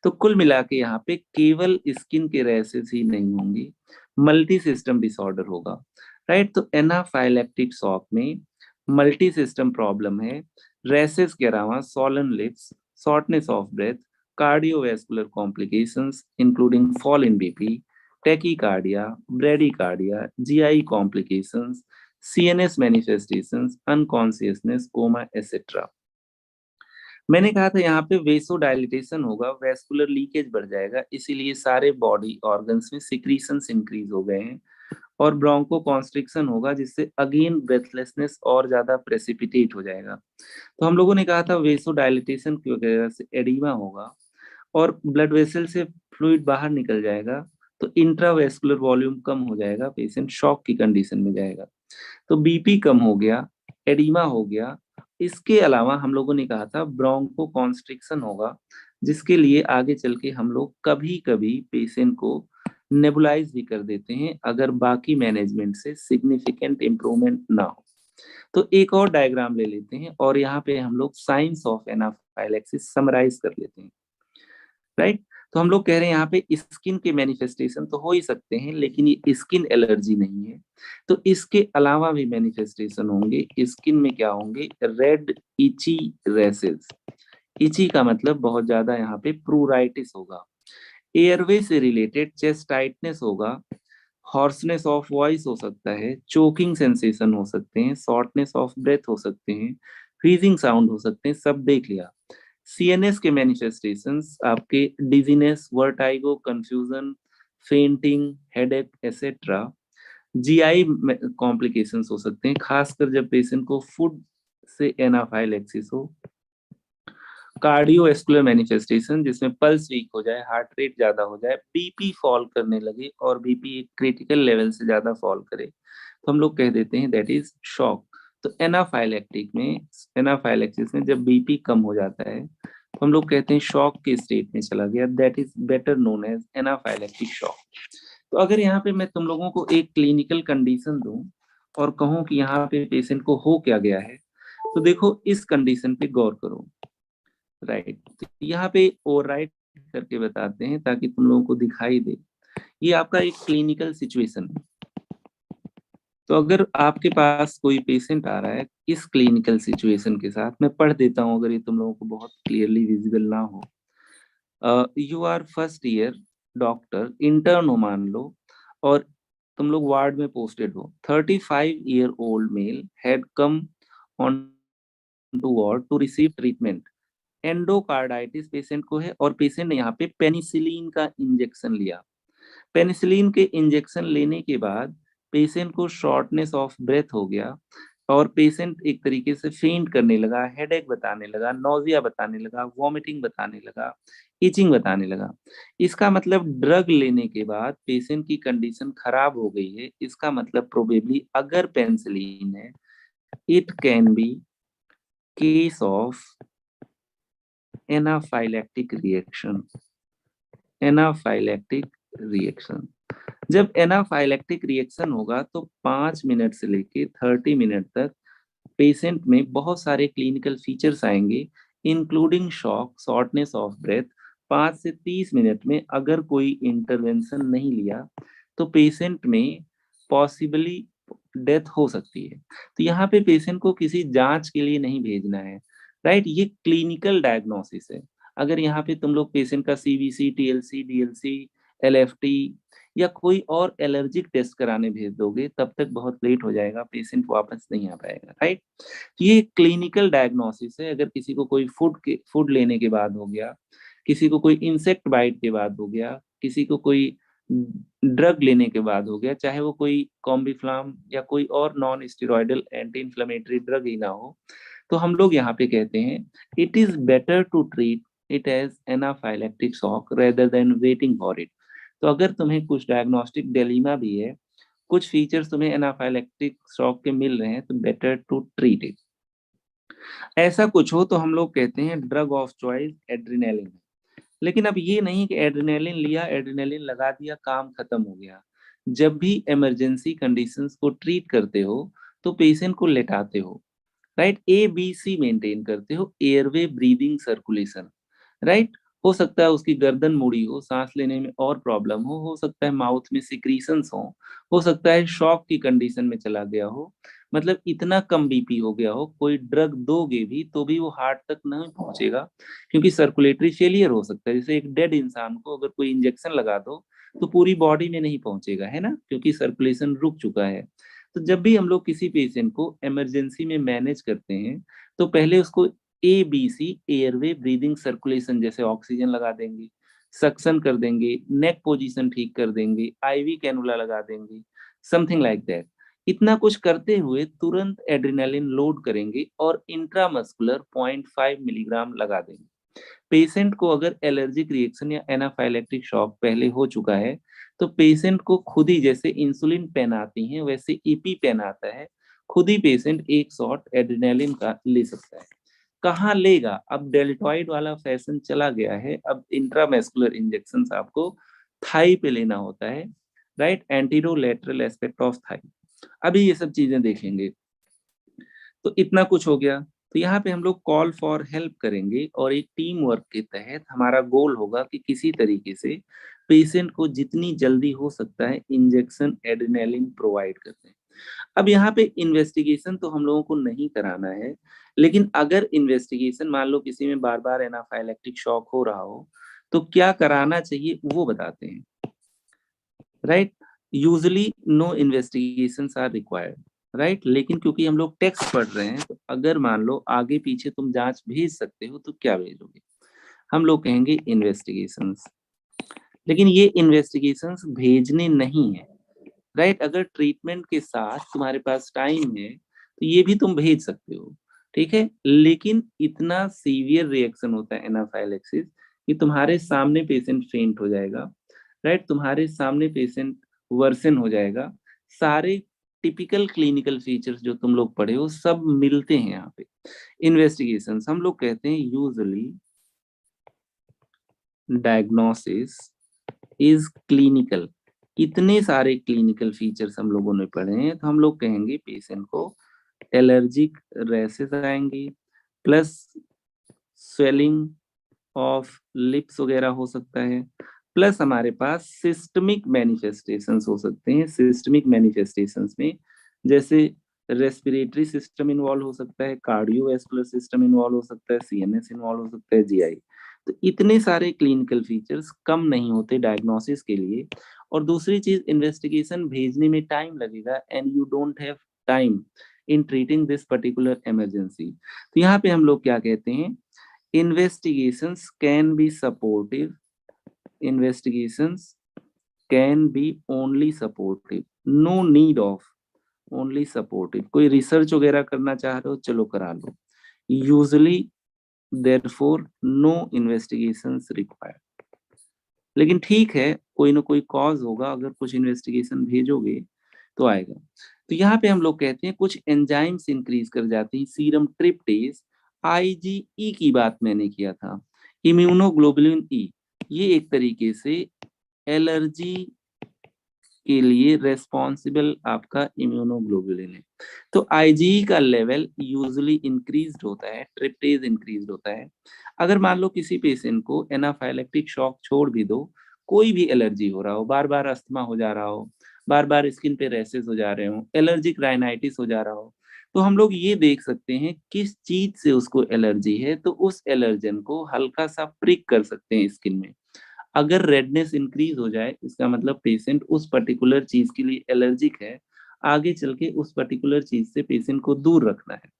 तो कुल मिला के यहाँ पे केवल स्किन के रैसेस ही नहीं होंगे, मल्टी सिस्टम डिसऑर्डर होगा, राइट। तो एनाफाइलेक्टिक शॉक में मल्टी सिस्टम प्रॉब्लम है, रैसेस के अलावा swollen lips, shortness of breath, cardiovascular complications including fall in BP, tachycardia, bradycardia, GI complications, CNS manifestations, unconsciousness, coma etcetera. मैंने कहा था यहाँ पे वेसो डायलिटेशन होगा, वेस्कुलर लीकेज बढ़ जाएगा, इसीलिए सारे बॉडी ऑर्गन्स में सिक्रीशंस इंक्रीज हो गए हैं, और ब्रोंको कॉन्स्ट्रिक्शन होगा जिससे अगेन ब्रेथलेसनेस और ज्यादा प्रेसिपिटेट हो जाएगा। तो हम लोगों ने कहा था वेसो डायलिटेशन की वजह से एडिमा होगा, और ब्लड वेसल से फ्लूइड बाहर निकल जाएगा, तो इंट्रावेस्कुलर वॉल्यूम कम हो जाएगा, पेशेंट शॉक की कंडीशन में जाएगा। तो बीपी कम हो गया, एडिमा हो गया। इसके अलावा हम लोगों ने कहा था ब्रोंको कॉन्स्ट्रिक्शन होगा, जिसके लिए आगे चल के हम लोग कभी कभी पेशेंट को नेबुलाइज भी कर देते हैं अगर बाकी मैनेजमेंट से सिग्निफिकेंट इम्प्रूवमेंट ना हो। तो एक और डायग्राम ले लेते हैं, और यहाँ पे हम लोग साइंस ऑफ एनाफाइलेक्सिस समराइज कर लेते हैं, राइट। तो हम लोग कह रहे हैं यहाँ पे स्किन के मैनिफेस्टेशन तो हो ही सकते हैं, लेकिन ये स्किन एलर्जी नहीं है, तो इसके अलावा भी मैनिफेस्टेशन होंगे। स्किन में क्या होंगे, रेड इची रैसेस, इची का मतलब बहुत ज्यादा यहाँ पे प्रूराइटिस होगा, एयरवे से रिलेटेड चेस्ट टाइटनेस होगा, हॉर्सनेस ऑफ वॉइस हो सकता है, चोकिंग सेंसेशन हो सकते हैं, शॉर्टनेस ऑफ ब्रेथ हो सकते हैं, व्हीजिंग साउंड हो सकते हैं, सब देख लिया। सीएनएस के मैनिफेस्टेशंस आपके dizziness, vertigo, confusion, fainting, headache etcetera. GI complications हो सकते हैं, खासकर जब पेशेंट को फूड से एनाफाइलेक्सिस हो। कार्डियोवैस्कुलर मैनिफेस्टेशन जिसमें पल्स वीक हो जाए, हार्ट रेट ज्यादा हो जाए, बीपी फॉल करने लगे, और बीपी एक क्रिटिकल लेवल से ज्यादा फॉल करे, तो हम लोग कह देते हैं दैट इज शॉक। तो एनाफाइलेक्सिस में जब बीपी कम हो जाता है तो हम लोग कहते हैं शॉक के स्टेट में चला गया, that is better known as anaphylactic shock. तो अगर यहाँ पे मैं तुम लोगों को एक क्लिनिकल कंडीशन दूं और कहूँ कि यहाँ पे पेशेंट को हो क्या गया है, तो देखो इस कंडीशन पे गौर करो, राइट। तो यहाँ पे ओवरराइट करके बताते हैं ताकि तुम लोगों को दिखाई दे। ये आपका एक क्लिनिकल सिचुएशन है। तो अगर आपके पास कोई पेशेंट आ रहा है इस क्लिनिकल सिचुएशन के साथ, मैं पढ़ देता हूँ अगर ये तुम लोगों को बहुत क्लियरली विजिबल ना हो। You are first year doctor, intern हो मान लो, और तुम लोग वार्ड में पोस्टेड हो। 35-year-old male had come on to ward to receive treatment. Endocarditis patient को है और पेशेंट ने यहाँ पे पेनिसिलिन का इंजेक्शन लिया। पेनिसिलिन के इंजेक्शन लेने के बाद पेशेंट को शॉर्टनेस ऑफ ब्रेथ हो गया और पेशेंट एक तरीके से फेंट करने लगा, हेडेक बताने लगा, नोजिया बताने लगा, वॉमिटिंग बताने लगा, इचिंग बताने लगा। इसका मतलब ड्रग लेने के बाद पेशेंट की कंडीशन खराब हो गई है। इसका मतलब प्रोबेबली अगर पेनिसिलिन है, it can be case of anaphylactic reaction. Anaphylactic reaction, जब एनाफाइलैक्टिक रिएक्शन होगा तो 5 मिनट से लेके 30 मिनट तक पेशेंट में बहुत सारे क्लिनिकल फीचर्स आएंगे, including shock, shortness of breath. 5 से 30 मिनट में अगर कोई इंटरवेंशन नहीं लिया तो पेशेंट में पॉसिबली डेथ हो सकती है। तो यहाँ पे पेशेंट को किसी जांच के लिए नहीं भेजना है, राइट। ये क्लिनिकल डायग्नोसिस है। अगर यहाँ पे तुम लोग पेशेंट का सीवीसी, टीएलसी, डीएलसी, एलएफटी या कोई और एलर्जिक टेस्ट कराने भेज दोगे तब तक बहुत लेट हो जाएगा, पेशेंट वापस नहीं आ पाएगा, राइट। ये क्लिनिकल डायग्नोसिस है। अगर किसी को कोई फूड लेने के बाद हो गया, किसी को कोई इंसेक्ट बाइट के बाद हो गया, किसी को कोई ड्रग लेने के बाद हो गया, चाहे वो कोई कॉम्बिफ्लाम या कोई और non steroidal anti inflammatory drug ही ना हो, तो हम लोग यहाँ पे कहते हैं it is better to treat it as anaphylactic shock rather than waiting for it. तो अगर तुम्हें कुछ डायग्नोस्टिक डिलीमा भी है, कुछ फीचर्स तुम्हें एनाफाइलैक्टिक शॉक के मिल रहे हैं, तो बेटर टू ट्रीट इट। ऐसा कुछ हो तो हम लोग कहते हैं ड्रग ऑफ चॉइस एड्रेनालिन। लेकिन अब ये नहीं कि एड्रेनालिन लिया, एड्रेनालिन लगा दिया, काम खत्म हो गया। जब भी इमरजेंसी कंडीशंस को ट्रीट करते हो तो पेशेंट को लेटाते हो, राइट। ABC मेंटेन करते हो, एयरवे, ब्रीदिंग, सर्कुलेशन, राइट। हो सकता है उसकी गर्दन मुड़ी हो, सांस लेने में और प्रॉब्लम हो सकता है माउथ में सिक्रीशंस हो सकता है शॉक की कंडीशन में चला गया हो, मतलब इतना कम बीपी हो गया हो, कोई ड्रग दोगे भी तो भी वो हार्ट तक नहीं पहुंचेगा, क्योंकि सर्कुलेटरी फेलियर हो सकता है। जैसे एक डेड इंसान को अगर कोई इंजेक्शन लगा दो तो पूरी बॉडी में नहीं पहुंचेगा, है ना, क्योंकि सर्कुलेशन रुक चुका है। तो जब भी हम लोग किसी पेशेंट को इमरजेंसी में मैनेज करते हैं तो पहले उसको ABC, एयरवे, ब्रीदिंग, सर्कुलेशन, जैसे ऑक्सीजन लगा देंगे, सक्शन कर देंगे, नेक पोजीशन ठीक कर देंगे, IV कैनुला लगा देंगे, समथिंग लाइक दैट। इतना कुछ करते हुए तुरंत एड्रेनालिन लोड करेंगे और इंट्रामस्कुलर 0.5 मिलीग्राम लगा देंगे। पेशेंट को अगर एलर्जिक रिएक्शन या एनाफाइलैक्टिक शॉक पहले हो चुका है तो पेशेंट को खुद ही, जैसे इंसुलिन पेन आती है वैसे EP पेन आता है, खुद ही पेशेंट एक शॉट एड्रेनालिन का ले सकता है। कहाँ लेगा? अब डेल्टॉइड वाला फैशन चला गया है, अब इंट्रामस्कुलर इंजेक्शन आपको थाई पे लेना होता है, right, anterolateral aspect of Thai. अभी ये सब चीजें देखेंगे। तो इतना कुछ हो गया। तो यहाँ पे हम लोग कॉल फॉर हेल्प करेंगे और एक टीम वर्क के तहत हमारा गोल होगा कि किसी तरीके से पेशेंट को जितनी जल्दी हो सकता है इंजेक्शन एड्रेनालिन प्रोवाइड करते हैं। अब यहाँ पे इन्वेस्टिगेशन तो हम लोगों को नहीं कराना है, लेकिन अगर इन्वेस्टिगेशन मान लो किसी में बार बार एनाफाइलैक्टिक शॉक हो रहा हो तो क्या कराना चाहिए वो बताते हैं, right. Usually no investigations are required, right. लेकिन क्योंकि हम लोग टेक्स्ट पढ़ रहे हैं तो अगर मान लो आगे पीछे तुम जांच भेज सकते हो तो क्या भेजोगे? हम लोग कहेंगे इन्वेस्टिगेशंस। लेकिन ये इन्वेस्टिगेशंस भेजने नहीं है, राइट। अगर ट्रीटमेंट के साथ तुम्हारे पास टाइम है तो ये भी तुम भेज सकते हो, ठीक है। लेकिन इतना सीवियर रिएक्शन होता है एनाफाइलेक्सिस कि तुम्हारे सामने पेशेंट फेंट हो जाएगा, राइट। तुम्हारे सामने पेशेंट वर्सन हो जाएगा। सारे टिपिकल क्लिनिकल फीचर्स जो तुम लोग पढ़े हो सब मिलते हैं यहाँ पे। इन्वेस्टिगेशंस हम लोग कहते हैं यूजुअली डायग्नोसिस इज क्लिनिकल। इतने सारे क्लिनिकल फीचर्स हम लोगों ने पढ़े हैं तो हम लोग कहेंगे पेशेंट को एलर्जिक रैसेस आएंगे, प्लस स्वेलिंग ऑफ लिप्स वगैरह हो सकता है, प्लस हमारे पास सिस्टमिक मैनिफेस्टेशंस हो सकते हैं। सिस्टमिक मैनिफेस्टेशंस में जैसे रेस्पिरेटरी सिस्टम इन्वॉल्व हो सकता है, कार्डियोवैस्कुलर सिस्टम इन्वॉल्व हो सकता है, सीएनएस इन्वॉल्व हो सकता है, जीआई। तो इतने सारे क्लिनिकल फीचर्स कम नहीं होते डायग्नोसिस के लिए। और दूसरी चीज, इन्वेस्टिगेशन भेजने में टाइम लगेगा and you don't have time in treating this particular emergency. तो यहाँ पे हम लोग क्या कहते हैं, investigations can be supportive, investigations can be only supportive, no need of, only supportive। कोई रिसर्च वगैरह करना चाह रहे हो, चलो करा लो। Usually therefore no investigations required। लेकिन ठीक है, कोई ना कोई कॉज होगा, अगर कुछ इन्वेस्टिगेशन भेजोगे तो आएगा। तो यहाँ पे हम लोग कहते हैं कुछ एंजाइम्स इंक्रीज कर जाती हैं, सीरम ट्रिप्टेज, आईजीई की बात मैंने किया था, इम्यूनोग्लोबुलिन ई, ये एक तरीके से एलर्जी के लिए रेस्पॉन्सिबल आपका इम्यूनोग्लोबुलिन है। तो आईजीई का लेवल यूजुअली इंक्रीज्ड होता है, ट्रिप्टेज इंक्रीज्ड होता है। अगर मान लो किसी पेशेंट को एनाफाइलेक्टिक शॉक छोड़ भी दो, कोई भी एलर्जी हो रहा हो, बार बार अस्थमा हो जा रहा हो, बार बार स्किन पे रैशेस हो जा रहे हो, एलर्जिक राइनाइटिस हो जा रहा हो, तो हम लोग ये देख सकते हैं किस चीज से उसको एलर्जी है, तो उस एलर्जन को हल्का सा प्रिक कर सकते हैं स्किन में। अगर रेडनेस इंक्रीज हो जाए, इसका मतलब पेशेंट उस पर्टिकुलर चीज के लिए एलर्जिक है, आगे चल के उस पर्टिकुलर चीज से पेशेंट को दूर रखना है।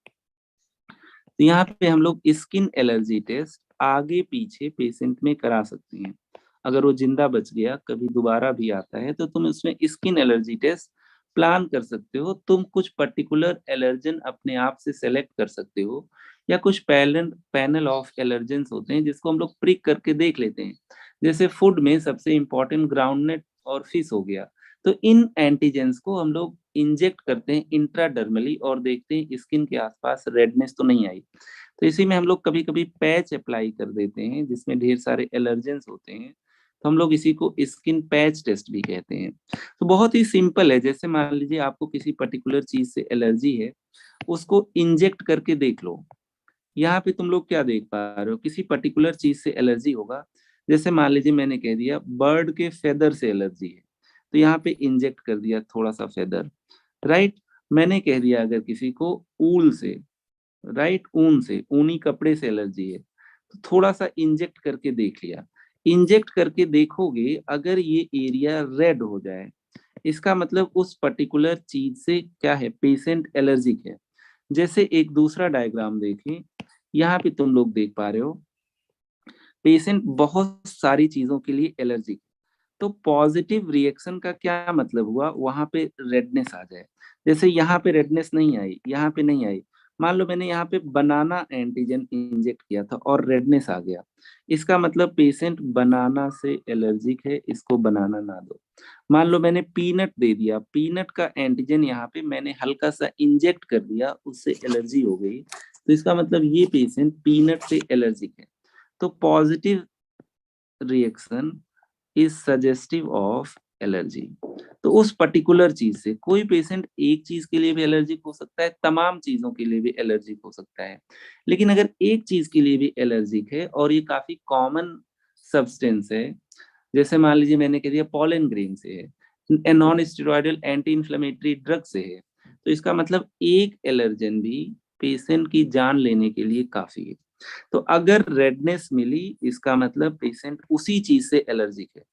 तो यहाँ पे हम लोग स्किन एलर्जी टेस्ट आगे पीछे पेशेंट में करा सकते हैं। अगर वो जिंदा बच गया, कभी दोबारा भी आता है, तो तुम इसमें स्किन एलर्जी टेस्ट प्लान कर सकते हो। तुम कुछ पर्टिकुलर एलर्जन अपने आप से सेलेक्ट कर सकते हो, या कुछ पैनल ऑफ एलर्जेंस होते हैं जिसको हम लोग प्रिक करके देख लेते हैं। जैसे फूड में सबसे इंपॉर्टेंट ग्राउंडनट और फिश हो गया, तो इन एंटीजेंस को हम लोग इंजेक्ट करते हैं इंट्राडर्मली और देखते हैं स्किन के आसपास रेडनेस तो नहीं आई। तो इसी में हम लोग कभी कभी पैच अप्लाई कर देते हैं जिसमें ढेर सारे एलर्जेंस होते हैं, तो हम लोग इसी को स्किन पैच टेस्ट भी कहते हैं। तो बहुत ही सिंपल है, जैसे मान लीजिए आपको किसी पर्टिकुलर चीज से एलर्जी है, उसको इंजेक्ट करके देख लो। यहाँ पे तुम लोग क्या देख पा रहे हो, किसी पर्टिकुलर चीज से एलर्जी होगा, जैसे मान लीजिए मैंने कह दिया बर्ड के फेदर से एलर्जी है, तो यहाँ पे इंजेक्ट कर दिया थोड़ा सा फेदर, राइट। मैंने कह दिया अगर किसी को ऊल से, राइट, ऊन से, ऊनी कपड़े से एलर्जी है, तो थोड़ा सा इंजेक्ट करके देख लिया। इंजेक्ट करके देखोगे, अगर ये एरिया रेड हो जाए, इसका मतलब उस पर्टिकुलर चीज से क्या है, पेशेंट एलर्जिक है। जैसे एक दूसरा डायग्राम देखें, यहाँ पे तुम लोग देख पा रहे हो पेशेंट बहुत सारी चीजों के लिए एलर्जिक, तो पॉजिटिव रिएक्शन का क्या मतलब हुआ, वहां पे रेडनेस आ जाए। जैसे यहाँ पे रेडनेस नहीं आई, यहाँ पे नहीं आई, मान लो मैंने यहाँ पे बनाना एंटीजन इंजेक्ट किया था और रेडनेस आ गया, इसका मतलब पेशेंट बनाना से एलर्जिक है, इसको बनाना ना दो। मान लो मैंने पीनट दे दिया, पीनट का एंटीजन यहाँ पे मैंने हल्का सा इंजेक्ट कर दिया, उससे एलर्जी हो गई, तो इसका मतलब ये पेशेंट पीनट से एलर्जिक है। तो positive reaction is suggestive of allergy. तो उस पर्टिकुलर चीज से कोई पेशेंट एक चीज के लिए भी एलर्जिक हो सकता है, तमाम चीजों के लिए भी एलर्जिक हो सकता है। लेकिन अगर एक चीज के लिए भी एलर्जिक है और ये काफी कॉमन सब्सटेंस है, जैसे मान लीजिए मैंने कह दिया पॉलन ग्रेन से है, non steroidal anti inflammatory drug से है, तो इसका मतलब एक एलर्जन भी पेशेंट की जान लेने के लिए काफी है। तो अगर रेडनेस मिली, इसका मतलब पेशेंट उसी चीज से एलर्जिक है।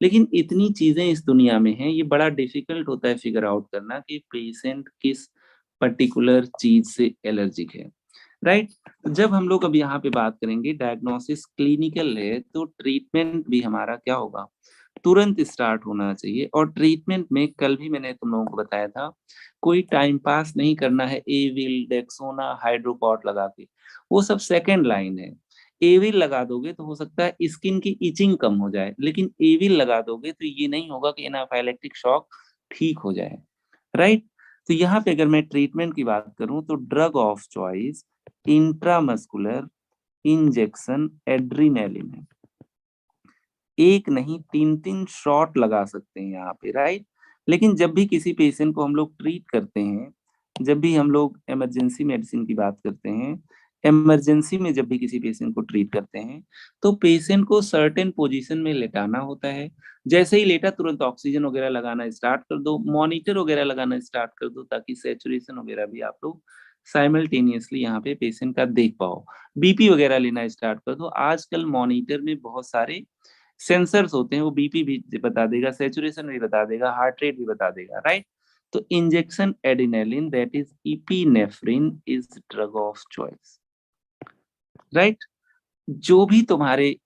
लेकिन इतनी चीजें इस दुनिया में हैं, ये बड़ा डिफिकल्ट होता है फिगर आउट करना कि पेशेंट किस पर्टिकुलर चीज से एलर्जिक है, राइट। जब हम लोग अब यहाँ पे बात करेंगे, डायग्नोसिस क्लिनिकल है, तो ट्रीटमेंट भी हमारा क्या होगा, तुरंत स्टार्ट होना चाहिए। और ट्रीटमेंट में कल भी मैंने तुम लोगों को बताया था, कोई टाइम पास नहीं करना है एविल, डेक्सोना, हाइड्रोकॉर्ट लगा के, वो सब सेकेंड लाइन है। एविल लगा दोगे तो हो सकता है स्किन की इचिंग कम हो जाए, लेकिन एविल लगा दोगे तो ये नहीं होगा कि एनाफाइलेक्टिक शॉक ठीक हो जाए, राइट। तो यहाँ पे अगर मैं ट्रीटमेंट की बात करूं, तो drug of choice intramuscular injection adrenaline है। एक नहीं, तीन तीन शॉट लगा सकते हैं यहाँ पे, राइट। लेकिन जब भी किसी पेशेंट को हम लोग ट्रीट करते हैं, जब भी हम लोग इमरजेंसी मेडिसिन की बात करते हैं, इमरजेंसी में जब भी किसी पेशेंट को ट्रीट करते हैं तो पेशेंट को सर्टेन पोजीशन में लेटाना होता है। जैसे ही लेटा तुरंत ऑक्सीजन वगैरह लगाना स्टार्ट कर दो, मॉनिटर वगैरह लगाना स्टार्ट कर दो, ताकि सैचुरेशन वगैरह भी आप लोग साइमल्टेनियसली यहाँ पे पेशेंट का देख पाओ। बीपी वगैरह लेना स्टार्ट कर दो। आजकल मॉनिटर में बहुत सारे सेंसर्स होते हैं, वो बीपी भी बता देगा, सैचुरेशन भी बता देगा, हार्ट रेट भी बता देगा, राइट। तो injection adrenaline that is epinephrine is drug of choice, right. जो भी तुम्हारे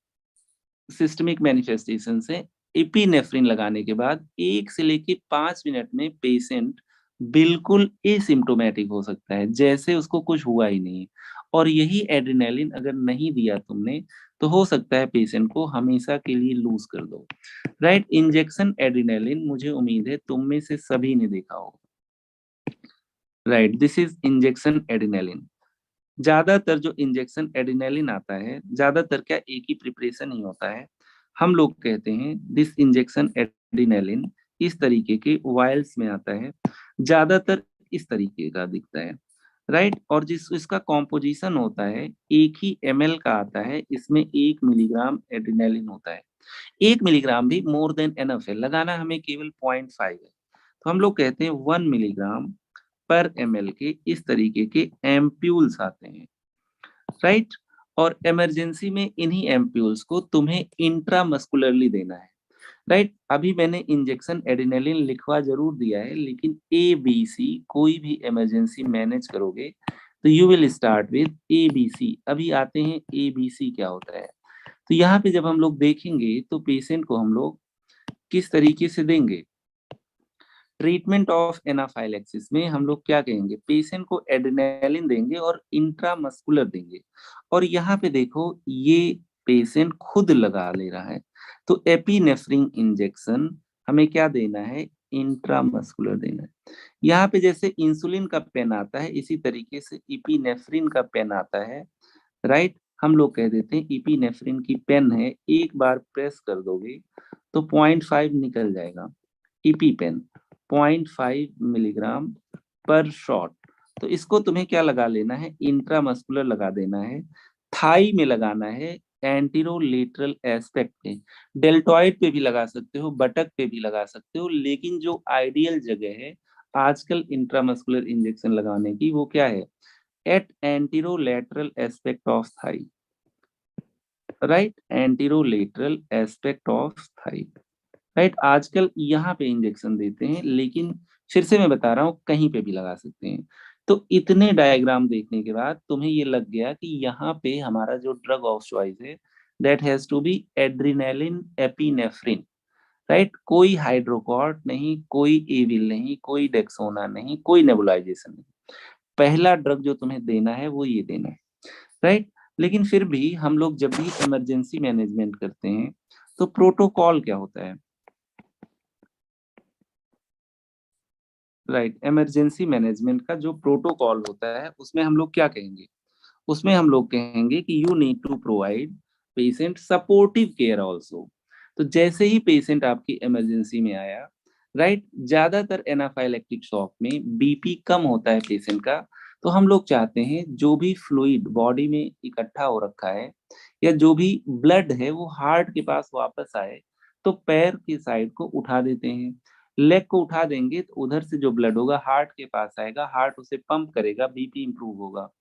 सिस्टमिक मैनिफेस्टेशन है, इपिनेफ्रिन लगाने के बाद 1 से लेके 5 मिनट में पेशेंट बिल्कुल एसिम्प्टोमेटिक हो सकता है, जैसे उसको कुछ हुआ ही नहीं। और यही एड्रेनालिन अगर नहीं दिया तुमने तो हो सकता है पेशेंट को हमेशा के लिए लूज कर दो, राइट। इंजेक्शन एड्रेनालिन मुझे उम्मीद है तुम में से सभी ने देखा होगा, right. This is injection adrenaline. ज्यादातर जो इंजेक्शन एड्रेनालिन आता है, ज्यादातर क्या एक ही प्रिपरेशन ही होता है। हम लोग कहते हैं दिस इंजेक्शन एड्रेनालिन इस तरीके के वायल्स में आता है, ज्यादातर इस तरीके का दिखता है, राइट। और जिस इसका कॉम्पोजिशन होता है 1 ही ml का आता है, इसमें 1 मिलीग्राम एड्रेनालिन होता है। 1 मिलीग्राम भी मोर देन एनफ है, लगाना हमें केवल 0.5 है। तो हम लोग कहते हैं 1 मिलीग्राम पर ml के इस तरीके के एम्प्यूल्स आते हैं, राइट। और इमरजेंसी में इन्हीं एम्प्यूल्स को तुम्हें इंट्रामस्कुलरली देना है, राइट। अभी मैंने इंजेक्शन एड्रेनालिन लिखवा जरूर दिया है, लेकिन ABC कोई भी इमरजेंसी मैनेज करोगे तो you will start with ABC। अभी आते हैं ABC क्या होता है। तो यहाँ पे जब हम लोग देखेंगे तो पेशेंट को हम लोग किस तरीके से देंगे। ट्रीटमेंट ऑफ एनाफाइलेक्सिस में हम लोग क्या कहेंगे, पेशेंट को एड्रेनालिन देंगे और इंट्रामस्कुलर देंगे। और यहाँ पे देखो ये पेशेंट खुद लगा ले रहा है, तो एपिनेफ्रिन इंजेक्शन हमें क्या देना है, इंट्रामस्कुलर देना है। यहाँ पे जैसे इंसुलिन का पेन आता है, इसी तरीके से इपिनेफ्रिन का पेन आता है, राइट। हम लोग कह देते हैं इपिनेफ्रिन की पेन है, एक बार प्रेस कर दोगे तो 0.5 निकल जाएगा। इपी पेन 0.5 मिलीग्राम पर शॉट। तो इसको तुम्हें क्या लगा लेना है, इंट्रामस्कुलर लगा देना है, थाई में लगाना है, एंटीरोलेटरल एस्पेक्ट पे। डेल्टॉइड पे भी लगा सकते हो, बटक पे भी लगा सकते हो, लेकिन जो आइडियल जगह है आजकल इंट्रामस्कुलर इंजेक्शन लगाने की वो क्या है, at anterolateral aspect of thigh, right. Anterolateral aspect of thigh, right. आजकल यहाँ पे इंजेक्शन देते हैं, लेकिन फिर से मैं बता रहा हूँ कहीं पे भी लगा सकते हैं। तो इतने डायग्राम देखने के बाद तुम्हें ये लग गया कि यहाँ पे हमारा जो ड्रग ऑफ चॉइस है that has to be adrenaline epinephrine, right. कोई हाइड्रोकॉर्ट नहीं, कोई एविल नहीं, कोई डेक्सोना नहीं, कोई नेबुलाइजेशन नहीं। पहला ड्रग जो तुम्हें देना है वो ये देना है, राइट। लेकिन फिर भी हम लोग जब भी इमरजेंसी मैनेजमेंट करते हैं तो प्रोटोकॉल क्या होता है, राइट। इमरजेंसी मैनेजमेंट का जो प्रोटोकॉल होता है उसमें हम लोग क्या कहेंगे, उसमें हम लोग कहेंगे कि you need to provide patient supportive care also. तो जैसे ही पेशेंट आपकी इमरजेंसी में आया, राइट, ज्यादातर एनाफाइलेक्टिक शॉक में बीपी कम होता है पेशेंट का। तो हम लोग चाहते हैं जो भी फ्लूइड बॉडी में इकट्ठा हो रखा है या जो भी ब्लड है वो हार्ट के पास वापस आए। तो पैर की साइड को उठा देते हैं, लेग को उठा देंगे तो उधर से जो ब्लड होगा हार्ट के पास आएगा, हार्ट उसे पंप करेगा, बीपी इंप्रूव होगा।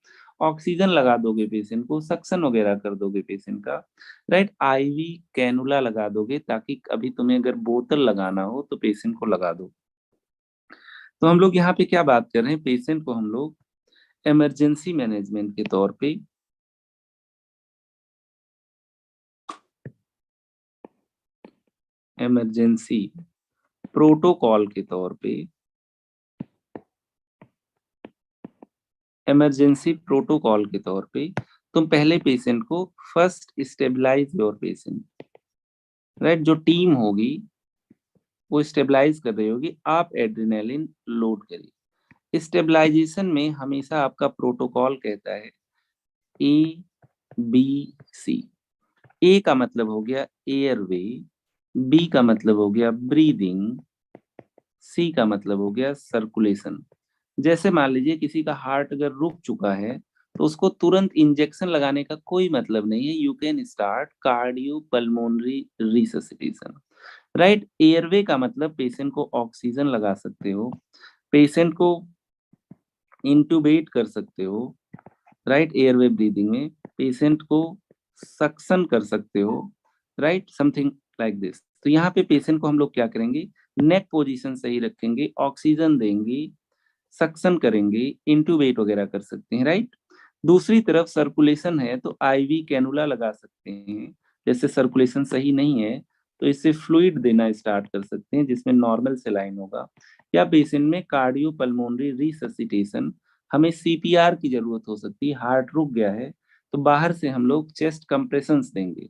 ऑक्सीजन लगा दोगे पेशेंट को, सक्शन वगैरह कर दोगे पेशेंट का, राइट। आईवी कैनुला लगा दोगे ताकि अभी तुम्हें अगर बोतल लगाना हो तो पेशेंट को लगा दो। तो हम लोग यहाँ पे क्या बात कर रहे हैं, पेशेंट को हम लोग इमरजेंसी मैनेजमेंट के तौर पे इमरजेंसी प्रोटोकॉल के तौर पे इमरजेंसी प्रोटोकॉल के तौर पे तुम पहले पेशेंट को first stabilise your patient, right. जो टीम होगी वो स्टेबलाइज कर रही होगी, आप एड्रेनालिन लोड करिए। स्टेबलाइजेशन में हमेशा आपका प्रोटोकॉल कहता है ABC। ए का मतलब हो गया एयरवे, बी का मतलब हो गया ब्रीदिंग, सी का मतलब हो गया सर्कुलेशन। जैसे मान लीजिए किसी का हार्ट अगर रुक चुका है तो उसको तुरंत इंजेक्शन लगाने का कोई मतलब नहीं है। You can start cardio pulmonary resuscitation, right. Airway का मतलब पेशेंट को ऑक्सीजन लगा सकते हो, पेशेंट को इंटूबेट कर सकते हो, राइट। एयरवे ब्रीदिंग में पेशेंट को सक्शन कर सकते हो, राइट, समथिंग लाइक दिस। तो यहाँ पे पेशेंट को हम लोग क्या करेंगे, नेक पोजीशन सही रखेंगे, ऑक्सीजन देंगे, सक्शन करेंगे, इंटूबेट वगैरह कर सकते हैं, राइट। दूसरी तरफ सर्कुलेशन है तो आईवी कैनुला लगा सकते हैं। जैसे सर्कुलेशन सही नहीं है तो इससे फ्लूइड देना स्टार्ट कर सकते हैं जिसमें नॉर्मल सेलाइन होगा। या पेशेंट में कार्डियो पल्मोनरी रिससिटेशन, हमें सीपीआर की जरूरत हो सकती है, हार्ट रुक गया है तो बाहर से हम लोग चेस्ट कंप्रेशंस देंगे।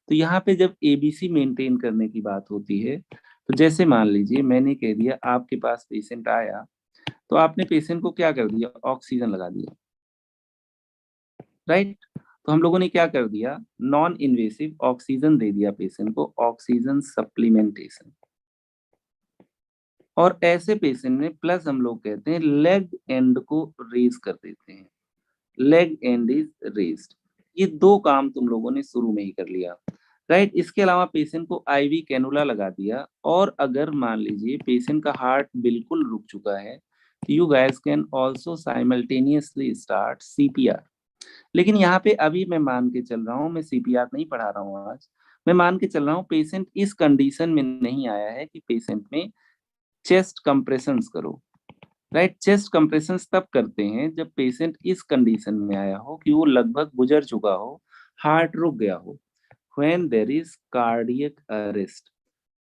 तो यहाँ पे जब एबीसी मेंटेन करने की बात होती है तो जैसे मान लीजिए मैंने कह दिया आपके पास पेशेंट आया तो आपने पेशेंट को क्या कर दिया, ऑक्सीजन लगा दिया, राइट। तो हम लोगों ने क्या कर दिया, नॉन इन्वेसिव ऑक्सीजन दे दिया पेशेंट को, ऑक्सीजन सप्लीमेंटेशन। और ऐसे पेशेंट में प्लस हम लोग कहते हैं लेग एंड को रेज कर देते हैं, लेग एंड इज रेज्ड। ये दो काम तुम लोगों ने शुरू में ही कर लिया, राइट। इसके अलावा पेशेंट को आईवी कैनुला लगा दिया। और अगर मान लीजिए पेशेंट का हार्ट बिल्कुल रुक चुका है, you guys can also simultaneously start CPR. लेकिन यहाँ पे अभी मैं मान के चल रहा हूँ, मैं सीपीआर नहीं पढ़ा रहा हूँ आज, मैं मान के चल रहा हूँ पेशेंट इस कंडीशन में नहीं आया है कि पेशेंट में चेस्ट कंप्रेशंस करो, राइट। चेस्ट कंप्रेशंस तब करते हैं जब पेशेंट इस कंडीशन में आया हो कि वो लगभग गुजर चुका हो, हार्ट रुक गया हो, when there is cardiac arrest.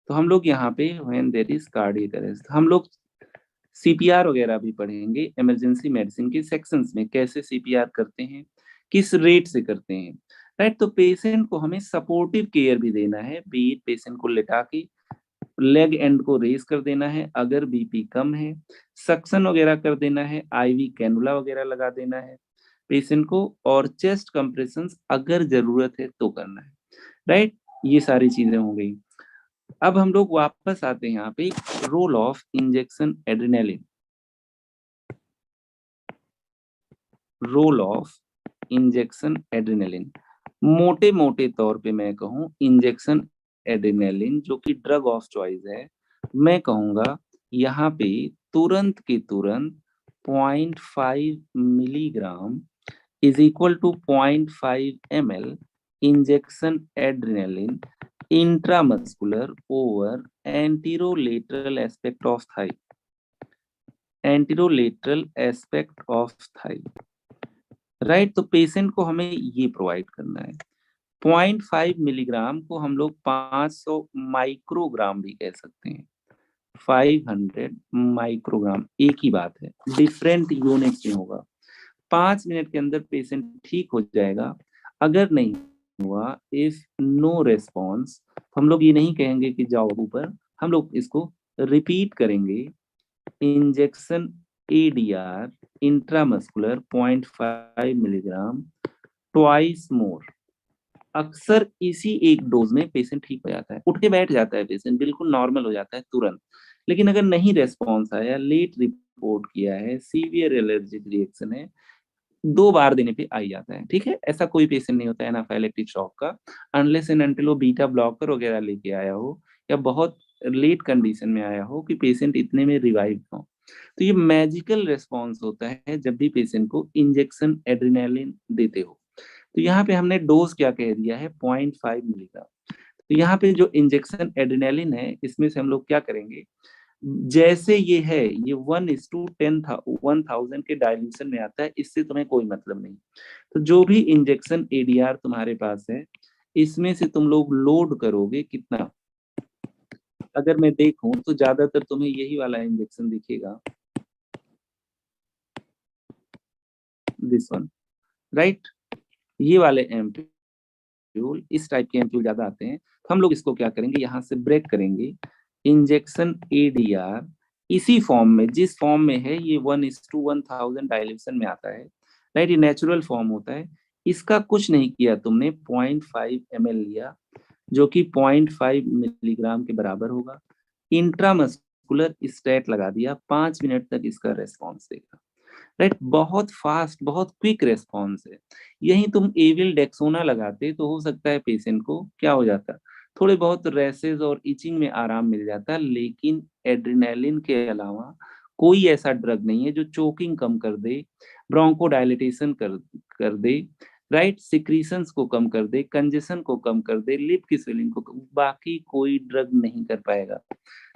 तो हम लोग यहाँ पे when there is cardiac arrest, हम लोग सीपीआर वगैरह भी पढ़ेंगे इमरजेंसी मेडिसिन के सेक्शंस में, कैसे सीपीआर करते हैं, किस रेट से करते हैं, राइट। तो पेशेंट को हमें सपोर्टिव केयर भी देना है, बीट पेशेंट को लेटा के लेग एंड को रेस कर देना है अगर बीपी कम है, सक्शन वगैरह कर देना है, आईवी कैनुला वगैरह लगा देना है पेशेंट को, और चेस्ट कंप्रेशंस अगर जरूरत है तो करना है, राइट। ये सारी चीजें हो गई। अब हम लोग वापस आते हैं यहाँ पे role of injection adrenaline. Role of injection adrenaline, मोटे मोटे तौर पे मैं कहूँ इंजेक्शन एड्रेनालिन जो कि ड्रग ऑफ चॉइस है, मैं कहूंगा यहाँ पे तुरंत के तुरंत 0.5 milligram is equal to 0.5 ml injection adrenaline intramuscular over anterolateral aspect of thigh, anterolateral aspect of thigh, right. तो पेशेंट को हमें ये प्रोवाइड करना है। 0.5 मिलीग्राम को हम लोग 500 माइक्रोग्राम भी कह सकते हैं, 500 माइक्रोग्राम एक ही बात है, डिफरेंट यूनिट्स में होगा। 5 मिनट के अंदर पेशेंट ठीक हो जाएगा। अगर नहीं हुआ, इफ नो रेस्पॉन्स, हम लोग ये नहीं कहेंगे कि जाओ ऊपर, हम लोग इसको रिपीट करेंगे, injection ADR intramuscular 0.5 milligram twice more. अक्सर इसी एक डोज में पेशेंट ठीक हो जाता है, उठ के बैठ जाता है पेशेंट, बिल्कुल नॉर्मल हो जाता है तुरंत। लेकिन अगर नहीं रेस्पॉन्स आया, लेट रिपोर्ट किया है, सीवियर एलर्जिक रिएक्शन है, 2 बार देने पे आ जाता है, ठीक है। ऐसा कोई पेशेंट नहीं होता है एनाफाइलेक्टिक शॉक का, अनलेस एंड अनटिल वो बीटा ब्लॉकर वगैरह लेके आया हो या बहुत लेट कंडीशन में आया हो कि पेशेंट इतने में रिवाइव हो। तो ये मैजिकल रेस्पॉन्स होता है जब भी पेशेंट को इंजेक्शन एड्रेनालिन देते हो। तो यहाँ पे हमने डोज क्या कह दिया है, 0.5 मिलीग्राम। तो यहाँ पे जो इंजेक्शन एड्रेनालिन है इसमें से हम लोग क्या करेंगे, जैसे ये है ये 1:10,000 के डायल्यूशन में आता है, इससे तुम्हें कोई मतलब नहीं। तो जो भी इंजेक्शन एडीआर तुम्हारे पास है इसमें से तुम लोग लोड करोगे कितना, अगर मैं देखूं तो ज्यादातर तुम्हें यही वाला इंजेक्शन दिखेगा, दिस वन, राइट। ये वाले एम्प्यूल, इस टाइप के एम्प्यूल ज्यादा आते हैं। तो हम लोग इसको क्या करेंगे, यहाँ से ब्रेक करेंगे, इंजेक्शन एडीआर इसी फॉर्म में, जिस फॉर्म में है ये 1:1000 डायल्यूशन में आता है, राइट। ये नेचुरल फॉर्म होता है, इसका कुछ नहीं किया तुमने, 0.5 ml लिया जो कि 0.5 मिलीग्राम के बराबर होगा, इंट्रामस्कुलर स्टेट लगा दिया, 5 मिनट तक इसका रेस्पॉन्स देगा। राइट, बहुत फास्ट, बहुत क्विक रेस्पॉन्स है। यही तुम एविल डेक्सोना लगाते तो हो सकता है पेशेंट को क्या हो जाता, थोड़े बहुत रैसेस और इचिंग में आराम मिल जाता, लेकिन एड्रेनालिन के अलावा कोई ऐसा ड्रग नहीं है जो चोकिंग कम कर दे, ब्रोंकोडायलिटेशन कर दे, राइट, सिक्रीशंस को कम कर दे, कंजेशन को कम कर दे, लिप की स्वेलिंग को बाकी कोई ड्रग नहीं कर पाएगा।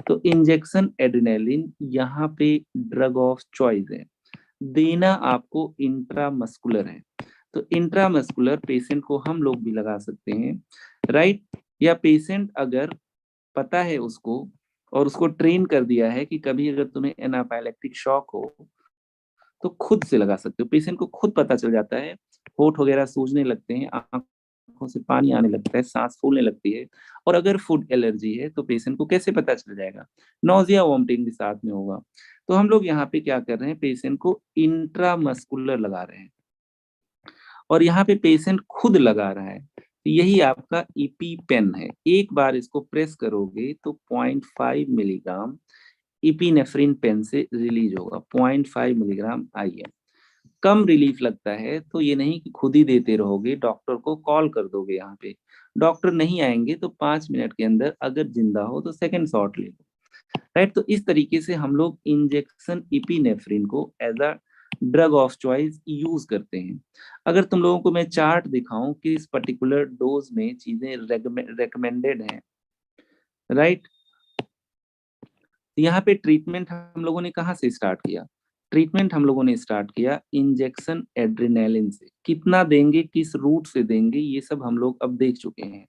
तो इंजेक्शन एड्रेनालिन यहाँ पे ड्रग ऑफ चॉइस है, देना आपको इंट्रामस्कुलर है। तो इंट्रामस्कुलर पेशेंट को हम लोग भी लगा सकते हैं, राइट, या पेशेंट अगर पता है उसको और उसको ट्रेन कर दिया है कि कभी अगर तुम्हें एनाफाइलेक्टिक शॉक हो तो खुद से लगा सकते हो। पेशेंट को खुद पता चल जाता है, होठ वगैरह सूजने लगते हैं, आंखों से पानी आने लगता है, सांस फूलने लगती है। और अगर फूड एलर्जी है तो पेशेंट को कैसे पता चल जाएगा, नोजिया वॉमिटिंग भी साथ में होगा। तो हम लोग यहाँ पे क्या कर रहे हैं, पेशेंट को इंट्रामस्कुलर लगा रहे हैं और यहाँ पे पेशेंट खुद लगा रहा है। यही आपका ईपी पेन है, एक बार इसको प्रेस करोगे तो 0.5 मिलीग्राम इपिनेफ्रिन पेन से रिलीज होगा, 0.5 मिलीग्राम IM। कम रिलीफ लगता है तो ये नहीं कि खुद ही देते रहोगे, डॉक्टर को कॉल कर दोगे, यहाँ पे डॉक्टर नहीं आएंगे तो 5 मिनट के अंदर अगर जिंदा हो तो सेकंड शॉट ले लो, राइट। तो इस तरीके से हम लोग इंजेक्शन इपिनेफ्रिन को as a drug of choice use करते हैं। अगर तुम लोगों को मैं चार्ट दिखाऊं कि इस पर्टिकुलर डोज में चीजें रेकमेंडेड हैं, राइट। यहाँ पे ट्रीटमेंट हम लोगों ने कहाँ से स्टार्ट किया, ट्रीटमेंट हम लोगों ने स्टार्ट किया इंजेक्शन एड्रेनालिन से। कितना देंगे, किस रूट से देंगे, ये सब हम लोग अब देख चुके हैं,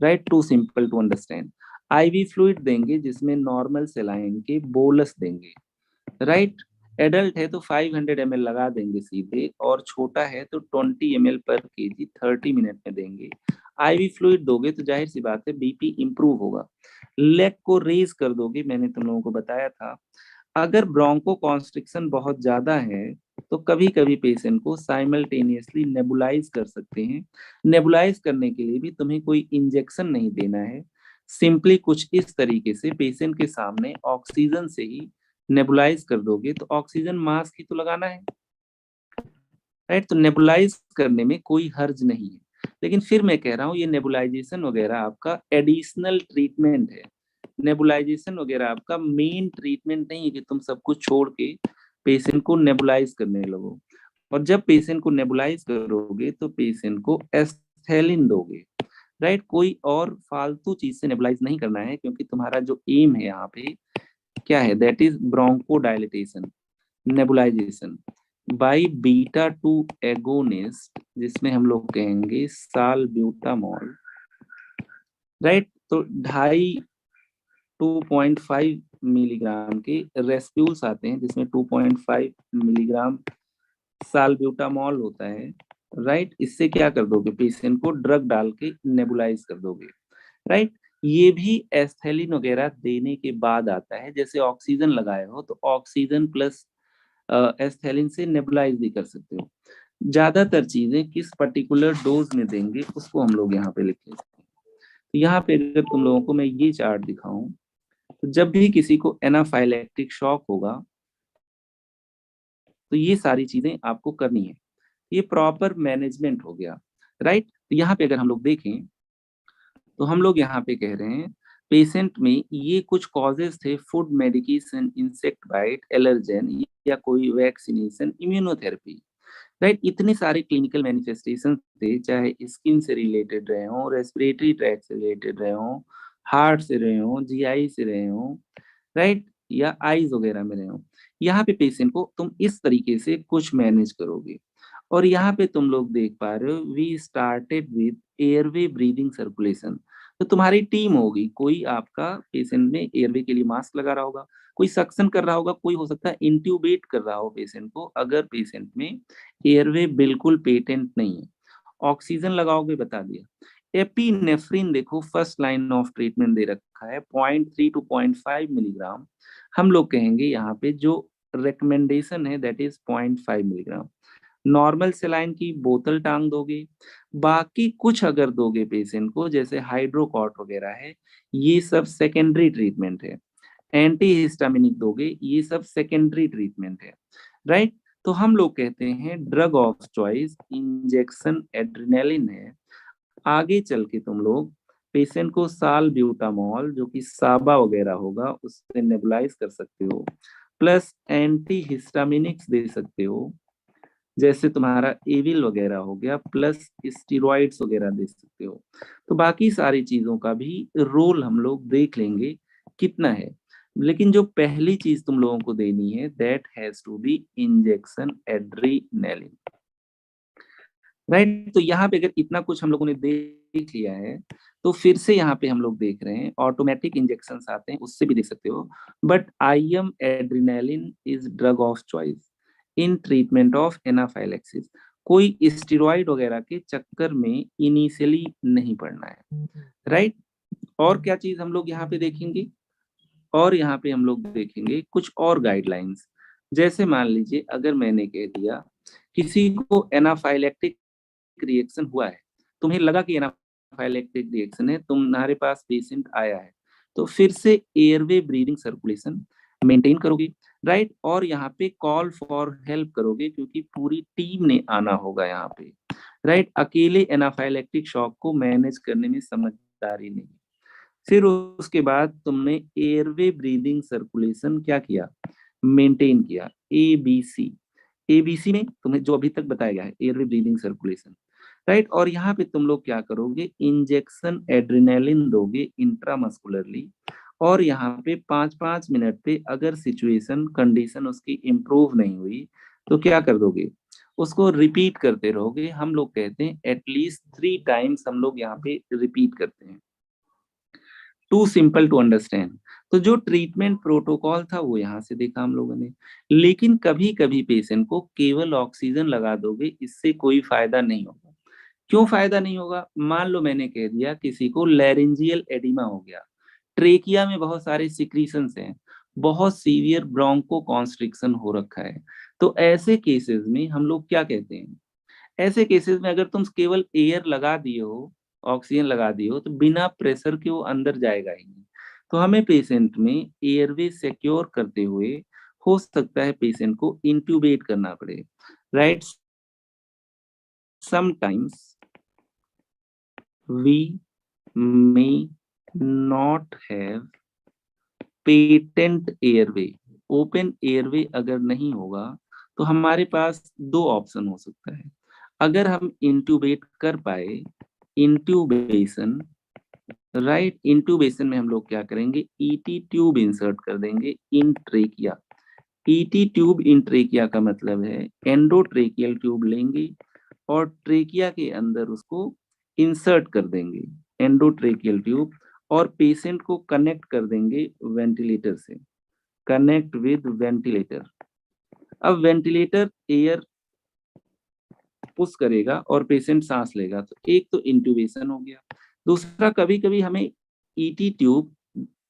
right, too simple to understand. IV fluid देंगे जिसमें नॉर्मल सेलाइन के बोलस देंगे, राइट। एडल्ट है तो 500 ml लगा देंगे सीधे, और छोटा है तो 20 ml पर केजी 30 मिनट में देंगे। आईवी फ्लूइड दोगे तो जाहिर सी बात है बीपी इंप्रूव होगा। लेग को रेज कर दोगे, मैंने तुम लोगों को बताया था। अगर ब्रोंको कॉन्स्ट्रिक्शन बहुत ज्यादा है तो कभी कभी पेशेंट को साइमल्टेनियसली नेबुलाइज कर सकते हैं। नेबुलाइज करने के लिए भी तुम्हें कोई इंजेक्शन नहीं देना है, सिंपली कुछ इस तरीके से पेशेंट के सामने ऑक्सीजन से ही नेबुलाइज कर दोगे, तो ऑक्सीजन मास्क ही तो लगाना है, राइट। तो नेबुलाइज करने में कोई हर्ज नहीं है, लेकिन फिर मैं कह रहा हूँ ये नेबुलाइजेशन वगैरह आपका एडिशनल ट्रीटमेंट है। नेबुलाइजेशन वगैरह आपका मेन ट्रीटमेंट नहीं है कि तुम सब कुछ छोड़ के पेशेंट को नेबुलाइज करने लगो। और जब पेशेंट को नेबुलाइज करोगे तो पेशेंट को एस्थेलिन दोगे, राइट। कोई और फालतू चीज से नेबुलाइज नहीं करना है, क्योंकि तुम्हारा जो एम है यहाँ पे क्या है, that is bronchodilatation, nebulization by beta 2 agonist, जिसमें हम लोग कहेंगे सालब्यूटामॉल, राइट। तो 2.5 मिलीग्राम के रेस्प्यूल्स आते हैं जिसमें 2.5 मिलीग्राम सालब्यूटामॉल होता है, राइट। इससे क्या कर दोगे, पेशेंट को ड्रग डाल के नेबुलाइज कर दोगे, राइट। ये भी एस्थेलिन वगैरह देने के बाद आता है, जैसे ऑक्सीजन लगाए हो तो ऑक्सीजन प्लस एस्थेलिन से नेबुलाइज भी कर सकते हो। ज्यादातर चीजें किस पर्टिकुलर डोज में देंगे उसको हम लोग यहाँ पे लिख लेते हैं। तो यहाँ पे अगर तुम लोगों को मैं ये चार्ट दिखाऊं, तो जब भी किसी को एनाफाइलेक्टिक शॉक होगा तो ये सारी चीजें आपको करनी है, ये प्रॉपर मैनेजमेंट हो गया, राइट। तो यहाँ पे अगर हम लोग देखें तो हम लोग यहाँ पे कह रहे हैं पेशेंट में ये कुछ कॉजेस थे, food, medication, insect bite, allergen या कोई वैक्सीनेशन, इम्यूनोथेरेपी, राइट। इतने सारे क्लिनिकल मैनिफेस्टेशन थे, चाहे स्किन से रिलेटेड रहे हो, रेस्पिरेटरी ट्रैक से रिलेटेड रहे हो, हार्ट से रहे हो, जीआई से रहे हो, राइट, या आईज वगैरह में रहे हो। यहाँ पे पेशेंट को तुम इस तरीके से कुछ मैनेज करोगे। और यहाँ पे तुम लोग देख पा रहे हो we started with airway breathing circulation. तो तुम्हारी टीम होगी, कोई आपका पेशेंट में एयरवे के लिए मास्क लगा रहा होगा, कोई सक्शन कर रहा होगा, कोई हो सकता है इंट्यूबेट कर रहा हो पेशेंट को, अगर पेशेंट में एयरवे बिल्कुल पेटेंट नहीं है। ऑक्सीजन लगाओगे, बता दिया। एपिनेफ्रिन देखो फर्स्ट लाइन ऑफ ट्रीटमेंट दे रखा है, 0.3 to 0.5 मिलीग्राम। हम लोग कहेंगे यहाँ पे जो रिकमेंडेशन है that is 0.5 milligram. Normal saline की बोतल टांग दोगे, बाकी कुछ अगर दोगे पेशेंट को जैसे हाइड्रोकॉट वगैरह है, ये सब सेकेंडरी ट्रीटमेंट है। एंटी हिस्टामिनिक दोगे, ये सब सेकेंडरी ट्रीटमेंट है, राइट। तो हम लोग कहते हैं drug of choice injection adrenaline है। आगे चल के तुम लोग पेशेंट को सालब्यूटामॉल जो कि साबा वगैरह होगा उससे नेबुलाइज कर सकते हो, प्लस एंटी हिस्टामिनिक्स दे सकते हो जैसे तुम्हारा एविल वगैरह हो गया, प्लस स्टीरॉइड्स वगैरह दे सकते हो। तो बाकी सारी चीजों का भी रोल हम लोग देख लेंगे कितना है, लेकिन जो पहली चीज तुम लोगों को देनी है that has to be injection adrenaline, right. तो यहाँ पे अगर इतना कुछ हम लोगों ने देख लिया है तो फिर से यहाँ पे हम लोग देख रहे हैं ऑटोमेटिक इंजेक्शन आते हैं, उससे भी देख सकते हो। But IM adrenaline is drug of choice in treatment of anaphylaxis. कोई स्टेरॉइड वगैरह के चक्कर में इनिशियली नहीं पड़ना है, राइट। और क्या चीज हम लोग यहाँ पे देखेंगे, और यहाँ पे हम लोग देखेंगे कुछ और गाइडलाइंस। जैसे मान लीजिए अगर मैंने कह दिया किसी को एनाफाइलेक्टिक रिएक्शन हुआ है, तुम्हें लगा कि एनाफाइलेक्टिक रिएक्शन है, तुम्हारे पास पेशेंट आया है, तो फिर से एयरवे ब्रीदिंग सर्कुलेशन मेंटेन करोगे, राइट। और यहाँ पे कॉल फॉर हेल्प करोगे क्योंकि पूरी टीम ने आना होगा यहाँ पे, राइट। अकेले एनाफाइलेक्टिक शॉक को मैनेज करने में समझदारी नहीं। फिर उसके बाद तुमने एयरवे ब्रीदिंग सर्कुलेशन क्या किया, मेंटेन किया, ABC। ABC में तुम्हें जो अभी तक बताया गया है एयरवे ब्रीदिंग सर्कुलेशन, राइट। और यहाँ पे तुम लोग क्या करोगे, इंजेक्शन एड्रेनालिन दोगे इंट्रामस्कुलरली, और यहाँ पे 5-5 मिनट पे अगर सिचुएशन कंडीशन उसकी इम्प्रूव नहीं हुई तो क्या कर दोगे, उसको रिपीट करते रहोगे। हम लोग कहते हैं एटलीस्ट 3 टाइम्स हम लोग यहाँ पे रिपीट करते हैं। Too simple to understand. तो जो ट्रीटमेंट प्रोटोकॉल था वो यहाँ से देखा हम लोगों ने, लेकिन कभी कभी पेशेंट को केवल ऑक्सीजन लगा दोगे, इससे कोई फायदा नहीं होगा। क्यों फायदा नहीं होगा, मान लो मैंने कह दिया किसी को लैरिंजियल एडिमा हो गया, ट्रेकिया में बहुत सारे सिक्रीशंस हैं, बहुत सीवियर ब्रोंको कॉन्स्ट्रिक्शन हो रखा है, तो ऐसे केसेस में हम लोग क्या कहते हैं, ऐसे केसेस में अगर तुम केवल एयर लगा दिए हो, ऑक्सीजन लगा दिए हो, तो बिना प्रेशर के वो अंदर जाएगा ही नहीं। तो हमें पेशेंट में एयरवे सिक्योर करते हुए हो सकता है पेशेंट को इंट्यूबेट करना पड़े, right. Sometimes we may not have patent airway. Open airway अगर नहीं होगा तो हमारे पास दो ऑप्शन हो सकता है। अगर हम इंट्यूबेट कर पाए, इंट्यूबेशन, राइट, इंट्यूबेशन में हम लोग क्या करेंगे, ईटी ट्यूब इंसर्ट कर देंगे in trachea. ET tube in trachea का मतलब है एंडोट्रेकियल ट्यूब लेंगे और ट्रेकिया के अंदर उसको इंसर्ट कर देंगे, एंडोट्रेकियल ट्यूब, और पेशेंट को कनेक्ट कर देंगे वेंटिलेटर से, कनेक्ट विद वेंटिलेटर। अब वेंटिलेटर एयर पुश करेगा और पेशेंट सांस लेगा, तो एक तो इंट्यूबेशन हो गया। दूसरा, कभी कभी हमें ईटी ट्यूब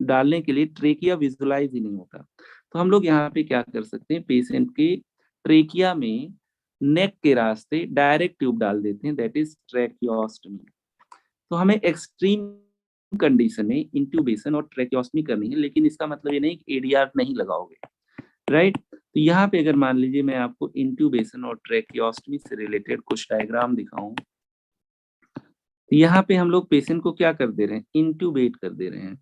डालने के लिए ट्रेकिया विजुलाइज ही नहीं होता, तो हम लोग यहाँ पे क्या कर सकते हैं, पेशेंट के ट्रेकिया में नेक के रास्ते डायरेक्ट ट्यूब डाल देते हैं, दैट इज ट्रैकियोस्टमी। तो हमें एक्सट्रीम कंडीशन में इंट्यूबेशन और ट्रैकियोस्टमी करनी है, लेकिन इसका मतलब ये नहीं कि एडीआर नहीं लगाओगे, राइट। तो यहाँ पे अगर मान लीजिए मैं आपको इंट्यूबेशन और ट्रैकियोस्टमी से रिलेटेड कुछ डायग्राम दिखाऊं, यहाँ पे हम लोग पेशेंट को क्या कर दे रहे हैं, इंट्यूबेट कर दे रहे हैं,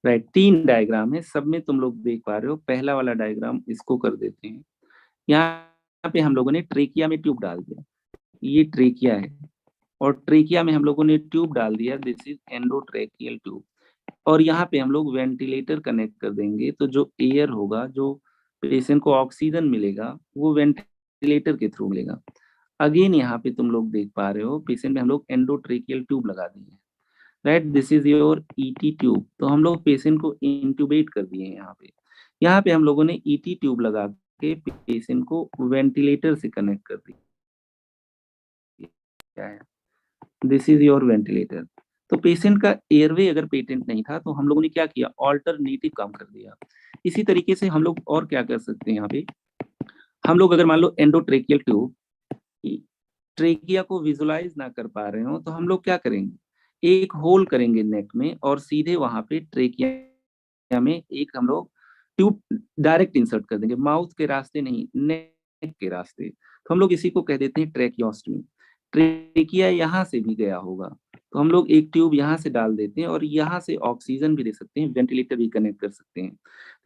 राइट। 3 डायग्राम है, सब में तुम लोग देख पा रहे हो। पहला वाला डायग्राम इसको कर देते हैं। यहाँ पे हम लोगों ने ट्रेकिया में ट्यूब डाल दिया, ये ट्रेकिया है, और ट्रेकिया में हम लोगों ने ट्यूब डाल दिया, दिस इज एंडोट्रेकियल ट्यूब, और यहाँ पे हम लोग वेंटिलेटर कनेक्ट कर देंगे, तो जो एयर होगा, जो पेशेंट को ऑक्सीजन मिलेगा, वो वेंटिलेटर के थ्रू मिलेगा। अगेन यहाँ पे तुम लोग देख पा रहे हो पेशेंट में हम लोग एंडोट्रेकियल ट्यूब लगा दिए, right, this is your ET tube. तो हम लोग पेशेंट को इंट्यूबेट कर दिए यहाँ पे हम लोगों ने ईटी ट्यूब लगा के पेशेंट को वेंटिलेटर से कनेक्ट कर दिया है, दिस इज योर वेंटिलेटर। तो पेशेंट का एयरवे अगर पेटेंट नहीं था तो हम लोगों ने क्या किया, ऑल्टरनेटिव काम कर दिया। इसी तरीके से हम लोग और क्या कर सकते हैं, यहाँ पे हम लोग अगर मान लो एंडोट्रेकियल ट्यूब, ट्रेकिया को विजुलाइज ना कर पा रहे हो, तो हम लोग क्या करेंगे, एक होल करेंगे नेक में और सीधे वहां पे ट्रेकिया में एक हम लोग ट्यूब डायरेक्ट इंसर्ट कर देंगे, माउथ के रास्ते नहीं, नेक के रास्ते। तो हम लोग इसी को कह देते हैं ट्रैकियोस्टमी। ट्रेकिया यहाँ से भी गया होगा, तो हम लोग एक ट्यूब यहाँ से डाल देते हैं और यहाँ से ऑक्सीजन भी दे सकते हैं, वेंटिलेटर भी कनेक्ट कर सकते हैं।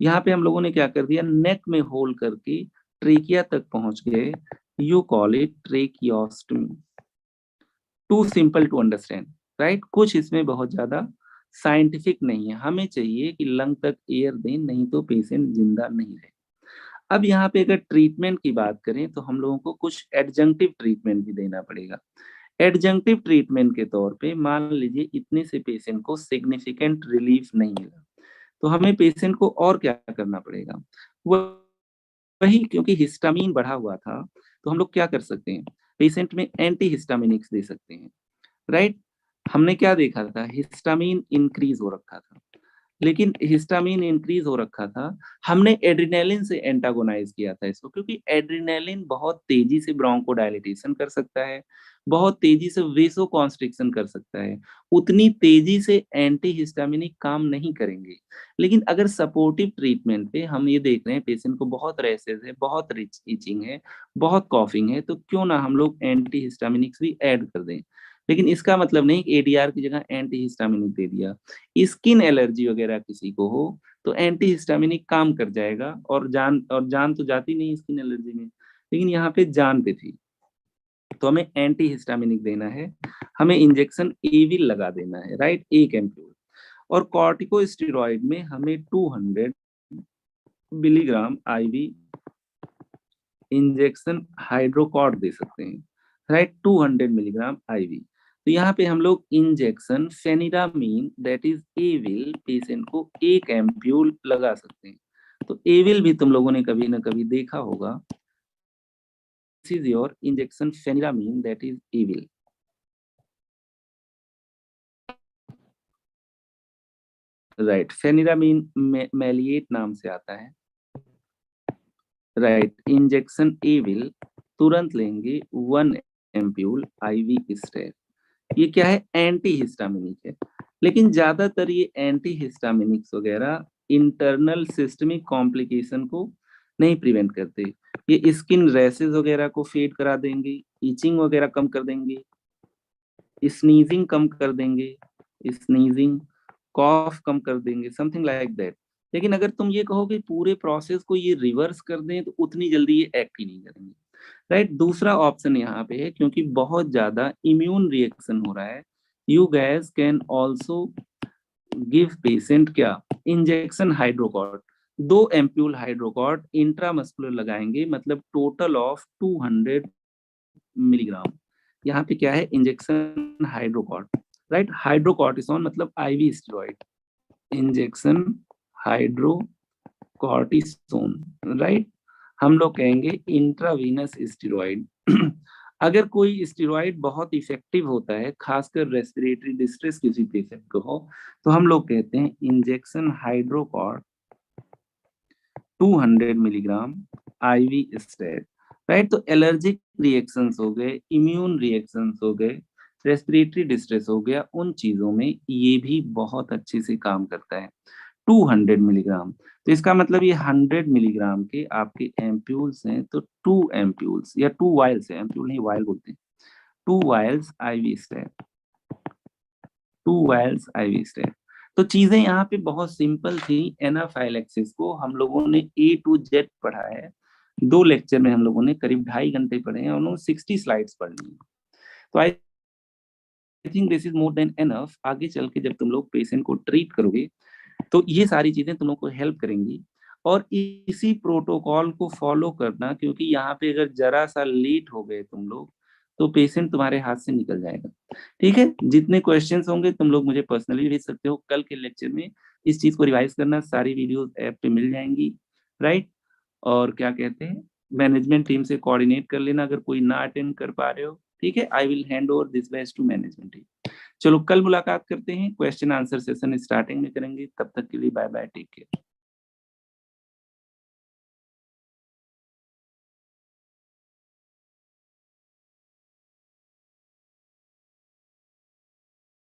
यहाँ पे हम लोगों ने क्या कर दिया, नेक में होल करके ट्रेकिया तक पहुंच गए। You call it tracheostomy. Too simple to understand, right. कुछ इसमें बहुत ज्यादा साइंटिफिक नहीं है, हमें चाहिए कि लंग तक एयर दें, नहीं तो पेशेंट जिंदा नहीं रहे। अब यहाँ पे अगर ट्रीटमेंट की बात करें तो हम लोगों को कुछ एडजंक्टिव ट्रीटमेंट भी देना पड़ेगा। एडजंक्टिव ट्रीटमेंट के तौर पे मान लीजिए इतने से पेशेंट को सिग्निफिकेंट रिलीफ नहीं मिला, तो हमें पेशेंट को और क्या करना पड़ेगा, वही क्योंकि हिस्टामिन बढ़ा हुआ था तो हम लोग क्या कर सकते हैं, पेशेंट में एंटी हिस्टामिनिक्स दे सकते हैं, राइट। हमने क्या देखा था, हिस्टामिन इंक्रीज हो रखा था, लेकिन हिस्टामिन इंक्रीज हो रखा था, हमने एड्रेनालिन से एंटागोनाइज किया था इसको, क्योंकि एड्रेनालिन बहुत तेजी से ब्रोंकोडायलेटेशन कर सकता है, बहुत तेजी से वेसोकॉन्स्ट्रिक्शन कर सकता है, उतनी तेजी से एंटी हिस्टामिनिक काम नहीं करेंगे। लेकिन अगर सपोर्टिव ट्रीटमेंट पे हम ये देख रहे हैं पेशेंट को बहुत रैसेस है, बहुत रिच इचिंग है, बहुत कॉफिंग है, तो क्यों ना हम लोग एंटी हिस्टामिनिक्स भी ऐड कर दें। लेकिन इसका मतलब नहीं कि एडीआर की जगह एंटी हिस्टामिनिक दे दिया। स्किन एलर्जी वगैरह किसी को हो तो एंटी हिस्टामिनिक काम कर जाएगा, और जान तो जाती नहीं स्किन एलर्जी में, लेकिन यहाँ पे जान पे थी, तो हमें एंटी हिस्टामिनिक देना है, हमें इंजेक्शन एविल लगा देना है, राइट, 1 एम्प्यूल। और कॉर्टिकोस्टेरॉइड में हमें 200 मिलीग्राम आईवी इंजेक्शन हाइड्रोकॉर्ड दे सकते हैं, राइट, 200 मिलीग्राम आईवी। तो यहाँ पे हम लोग injection pheniramine that is Avil patient को 1 एम्प्यूल लगा सकते हैं। तो एविल भी तुम लोगों ने कभी ना कभी देखा होगा, this is your injection pheniramine that is Avil, right. Pheniramine maleate नाम से आता है, राइट। इंजेक्शन एविल तुरंत लेंगे 1 एम्प्यूल आईवी स्टेप। ये क्या है, एंटी हिस्टामिनिक है, लेकिन ज्यादातर ये एंटी हिस्टामिनिक्स वगैरह इंटरनल सिस्टमिक कॉम्प्लिकेशन को नहीं प्रिवेंट करते। ये स्किन रैसेस वगैरह को फेड करा देंगे, इचिंग वगैरह कम कर देंगे, स्नीजिंग कम कर देंगे, स्नीजिंग, कॉफ कम कर देंगे, समथिंग लाइक दैट। लेकिन अगर तुम ये कहो कि पूरे प्रोसेस को ये रिवर्स कर दें तो उतनी जल्दी ये एक्ट ही नहीं करेंगे, राइट। दूसरा ऑप्शन यहाँ पे है, क्योंकि बहुत ज्यादा इम्यून रिएक्शन हो रहा है, you gas can also give patient क्या, इंजेक्शन हाइड्रोकॉर्ड। 2 एम्प्यूल हाइड्रोकॉर्ड इंट्रामस्कुलर लगाएंगे, मतलब टोटल ऑफ 200 मिलीग्राम। यहाँ पे क्या है, इंजेक्शन हाइड्रोकॉर्ड, राइट। हाइड्रोकॉर्टिसोन मतलब IV steroid, injection hydrocortisone, right. हम लोग कहेंगे इंट्रावीनस स्टेरॉइड। अगर कोई स्टेरॉइड बहुत इफेक्टिव होता है, खासकर रेस्पिरेटरी डिस्ट्रेस किसी पेशेंट को हो, तो हम लोग कहते हैं injection hydrocort 200 milligram IV stat, right. तो एलर्जिक रिएक्शंस हो गए, इम्यून रिएक्शंस हो गए, रेस्पिरेटरी डिस्ट्रेस हो गया, उन चीजों में ये भी बहुत अच्छे से काम करता है। 200 मिलीग्राम, तो इसका मतलब ये 100 मिलीग्राम के आपके एम्प्यूल्स हैं, तो 2 एम्प्यूल्स या 2 वायल्स है, एम्प्यूल नहीं वायल बोलते हैं, 2 vials IV step, 2 vials IV step. तो चीजें यहाँ पे बहुत सिंपल थी। एनाफाइलेक्सिस को हम लोगों ने A to Z पढ़ा है, 2 लेक्चर में हम लोगों ने करीब 2.5 घंटे पढ़े हैं, उन्होंने 60 स्लाइड्स पढ़नी है। तो I think this is more than enough. आगे चल के जब तुम लोग पेशेंट को ट्रीट करोगे तो ये सारी चीजें तुम लोग को हेल्प करेंगी, और इसी प्रोटोकॉल को फॉलो करना, क्योंकि यहाँ पे अगर जरा सा लेट हो गए तुम लोग तो पेशेंट तुम्हारे हाथ से निकल जाएगा, ठीक है। जितने क्वेश्चंस होंगे तुम लोग मुझे पर्सनली भेज सकते हो। कल के लेक्चर में इस चीज को रिवाइज करना, सारी वीडियोस ऐप पे मिल जाएंगी, राइट। और क्या कहते हैं, मैनेजमेंट टीम से कोऑर्डिनेट कर लेना अगर कोई ना अटेंड कर पा रहे हो, ठीक है। I will hand over this batch to management team. चलो कल मुलाकात करते हैं, क्वेश्चन आंसर सेशन स्टार्टिंग में करेंगे। तब तक के लिए बाय बाय, टेक केयर।